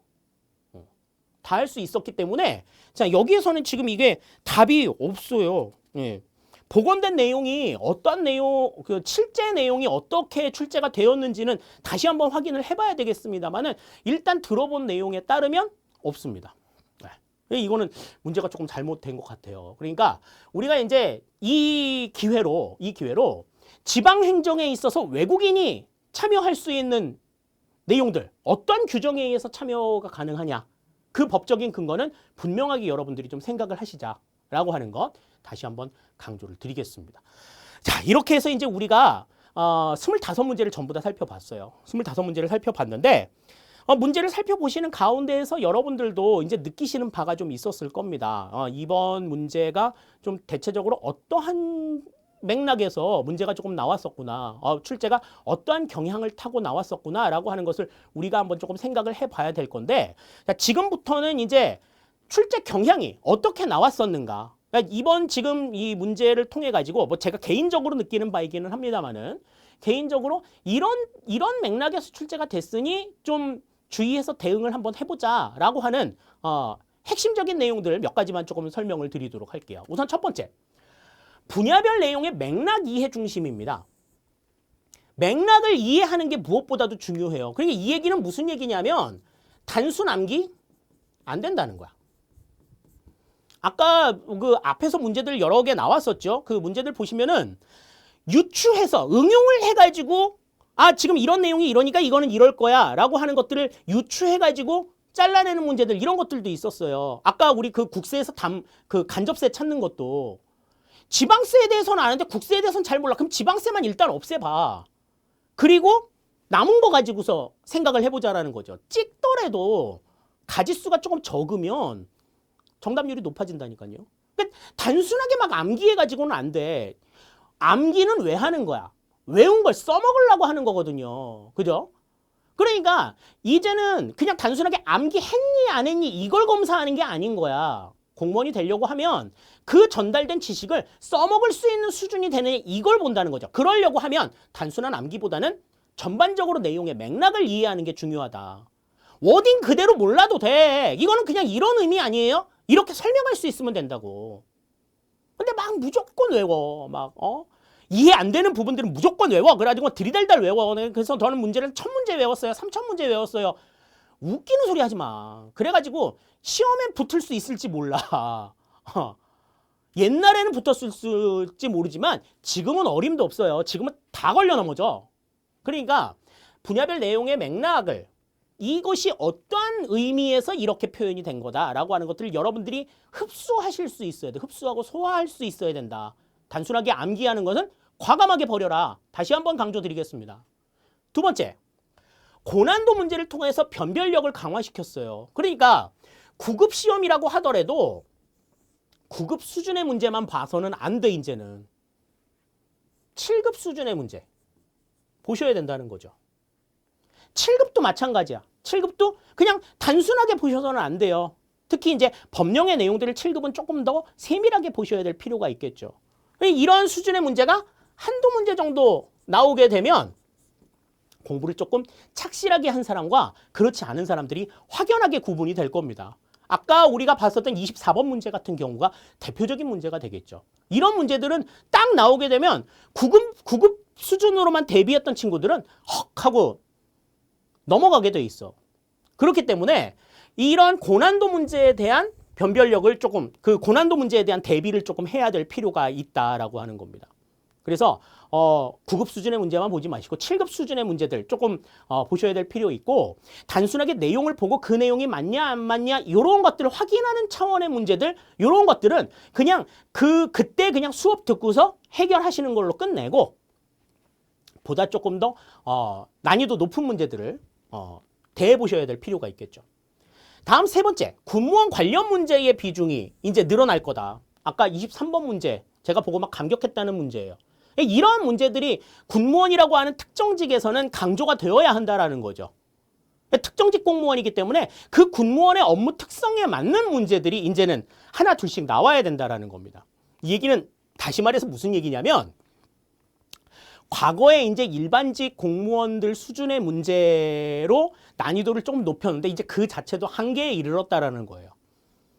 다 할 수 있었기 때문에 자, 여기에서는 지금 이게 답이 없어요. 예. 복원된 내용이 어떤 내용, 그 실제 내용이 어떻게 출제가 되었는지는 다시 한번 확인을 해봐야 되겠습니다만은 일단 들어본 내용에 따르면 없습니다. 네. 이거는 문제가 조금 잘못된 것 같아요. 그러니까 우리가 이제 이 기회로 지방행정에 있어서 외국인이 참여할 수 있는 내용들, 어떤 규정에 의해서 참여가 가능하냐, 그 법적인 근거는 분명하게 여러분들이 좀 생각을 하시자라고 하는 것 다시 한번 강조를 드리겠습니다. 자, 이렇게 해서 이제 우리가 25문제를 전부 다 살펴봤어요. 25문제를 살펴봤는데 문제를 살펴보시는 가운데에서 여러분들도 이제 느끼시는 바가 좀 있었을 겁니다. 이번 문제가 좀 대체적으로 어떠한 맥락에서 문제가 조금 나왔었구나. 출제가 어떠한 경향을 타고 나왔었구나라고 하는 것을 우리가 한번 조금 생각을 해봐야 될 건데, 자, 지금부터는 이제 출제 경향이 어떻게 나왔었는가, 그러니까 이번 지금 이 문제를 통해 가지고 뭐 제가 개인적으로 느끼는 바이기는 합니다만은 개인적으로 이런 맥락에서 출제가 됐으니 좀 주의해서 대응을 한번 해보자라고 하는 핵심적인 내용들 몇 가지만 조금 설명을 드리도록 할게요. 우선 첫 번째, 분야별 내용의 맥락 이해 중심입니다. 맥락을 이해하는 게 무엇보다도 중요해요. 그러니까 이 얘기는 무슨 얘기냐면 단순 암기 안 된다는 거야. 아까 그 앞에서 문제들 여러 개 나왔었죠. 그 문제들 보시면은 유추해서 응용을 해가지고 지금 이런 내용이 이러니까 이거는 이럴 거야 라고 하는 것들을 유추해가지고 잘라내는 문제들 이런 것들도 있었어요. 아까 우리 그 국세에서 그 간접세 찾는 것도 지방세에 대해서는 아는데 국세에 대해서는 잘 몰라. 그럼 지방세만 일단 없애봐. 그리고 남은 거 가지고서 생각을 해보자라는 거죠. 찍더라도 가지수가 조금 적으면 정답률이 높아진다니까요. 그러니까 단순하게 막 암기해가지고는 안 돼. 암기는 왜 하는 거야? 외운 걸 써먹으려고 하는 거거든요. 그죠? 그러니까 이제는 그냥 단순하게 암기했니 안 했니 이걸 검사하는 게 아닌 거야. 공무원이 되려고 하면 그 전달된 지식을 써먹을 수 있는 수준이 되느냐 이걸 본다는 거죠. 그러려고 하면 단순한 암기보다는 전반적으로 내용의 맥락을 이해하는 게 중요하다. 워딩 그대로 몰라도 돼. 이거는 그냥 이런 의미 아니에요? 이렇게 설명할 수 있으면 된다고. 근데 막 무조건 외워. 이해 안 되는 부분들은 무조건 외워. 그래가지고 들이달달 외워. 그래서 저는 문제를 1000문제 외웠어요. 3000문제 외웠어요. 웃기는 소리 하지 마. 그래가지고 시험에 붙을 수 있을지 몰라. 옛날에는 붙었을지 모르지만 지금은 어림도 없어요. 지금은 다 걸려 넘어져. 그러니까 분야별 내용의 맥락을 이것이 어떠한 의미에서 이렇게 표현이 된 거다라고 하는 것들을 여러분들이 흡수하실 수 있어야 돼. 흡수하고 소화할 수 있어야 된다. 단순하게 암기하는 것은 과감하게 버려라. 다시 한번 강조드리겠습니다. 두 번째, 고난도 문제를 통해서 변별력을 강화시켰어요. 그러니까 9급 시험이라고 하더라도 9급 수준의 문제만 봐서는 안 돼, 이제는. 7급 수준의 문제 보셔야 된다는 거죠. 7급도 마찬가지야. 7급도 그냥 단순하게 보셔서는 안 돼요. 특히 이제 법령의 내용들을 7급은 조금 더 세밀하게 보셔야 될 필요가 있겠죠. 이런 수준의 문제가 한두 문제 정도 나오게 되면 공부를 조금 착실하게 한 사람과 그렇지 않은 사람들이 확연하게 구분이 될 겁니다. 아까 우리가 봤었던 24번 문제 같은 경우가 대표적인 문제가 되겠죠. 이런 문제들은 딱 나오게 되면 9급 수준으로만 대비했던 친구들은 헉 하고 넘어가게 돼 있어. 그렇기 때문에 이런 고난도 문제에 대한 변별력을 조금, 그 고난도 문제에 대한 대비를 조금 해야 될 필요가 있다라고 하는 겁니다. 그래서 9급 수준의 문제만 보지 마시고 7급 수준의 문제들 조금 보셔야 될 필요 있고, 단순하게 내용을 보고 그 내용이 맞냐 안 맞냐 이런 것들을 확인하는 차원의 문제들, 이런 것들은 그냥 그때 그냥 수업 듣고서 해결하시는 걸로 끝내고, 보다 조금 더 난이도 높은 문제들을 대해보셔야 될 필요가 있겠죠. 다음 세 번째, 군무원 관련 문제의 비중이 이제 늘어날 거다. 아까 23번 문제 제가 보고 막 감격했다는 문제예요. 이런 문제들이 군무원이라고 하는 특정직에서는 강조가 되어야 한다라는 거죠. 특정직 공무원이기 때문에 그 군무원의 업무 특성에 맞는 문제들이 이제는 하나 둘씩 나와야 된다라는 겁니다. 이 얘기는 다시 말해서 무슨 얘기냐면, 과거에 이제 일반직 공무원들 수준의 문제로 난이도를 조금 높였는데 이제 그 자체도 한계에 이르렀다라는 거예요.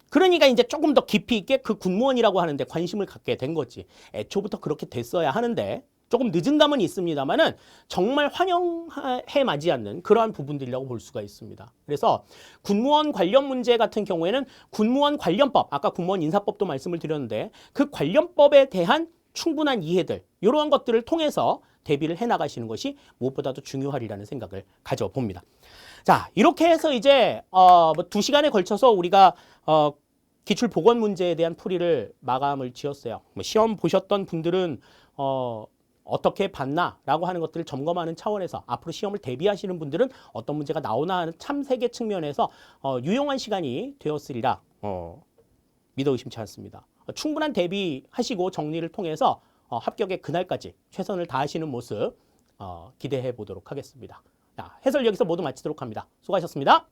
그러니까 이제 조금 더 깊이 있게 그 군무원이라고 하는데 관심을 갖게 된 거지. 애초부터 그렇게 됐어야 하는데 조금 늦은 감은 있습니다만은 정말 환영해 마지 않는 그러한 부분들이라고 볼 수가 있습니다. 그래서 군무원 관련 문제 같은 경우에는 군무원 관련법, 아까 군무원 인사법도 말씀을 드렸는데 그 관련법에 대한 충분한 이해들, 이러한 것들을 통해서 대비를 해나가시는 것이 무엇보다도 중요하리라는 생각을 가져봅니다. 자, 이렇게 해서 이제 2시간에 걸쳐서 우리가 기출보건 문제에 대한 풀이를 마감을 지었어요. 시험 보셨던 분들은 어떻게 봤나라고 하는 것들을 점검하는 차원에서 앞으로 시험을 대비하시는 분들은 어떤 문제가 나오나 하는 참색의 측면에서 유용한 시간이 되었으리라 믿어 의심치 않습니다. 충분한 대비하시고 정리를 통해서 합격의 그날까지 최선을 다하시는 모습 기대해 보도록 하겠습니다. 자, 해설 여기서 모두 마치도록 합니다. 수고하셨습니다.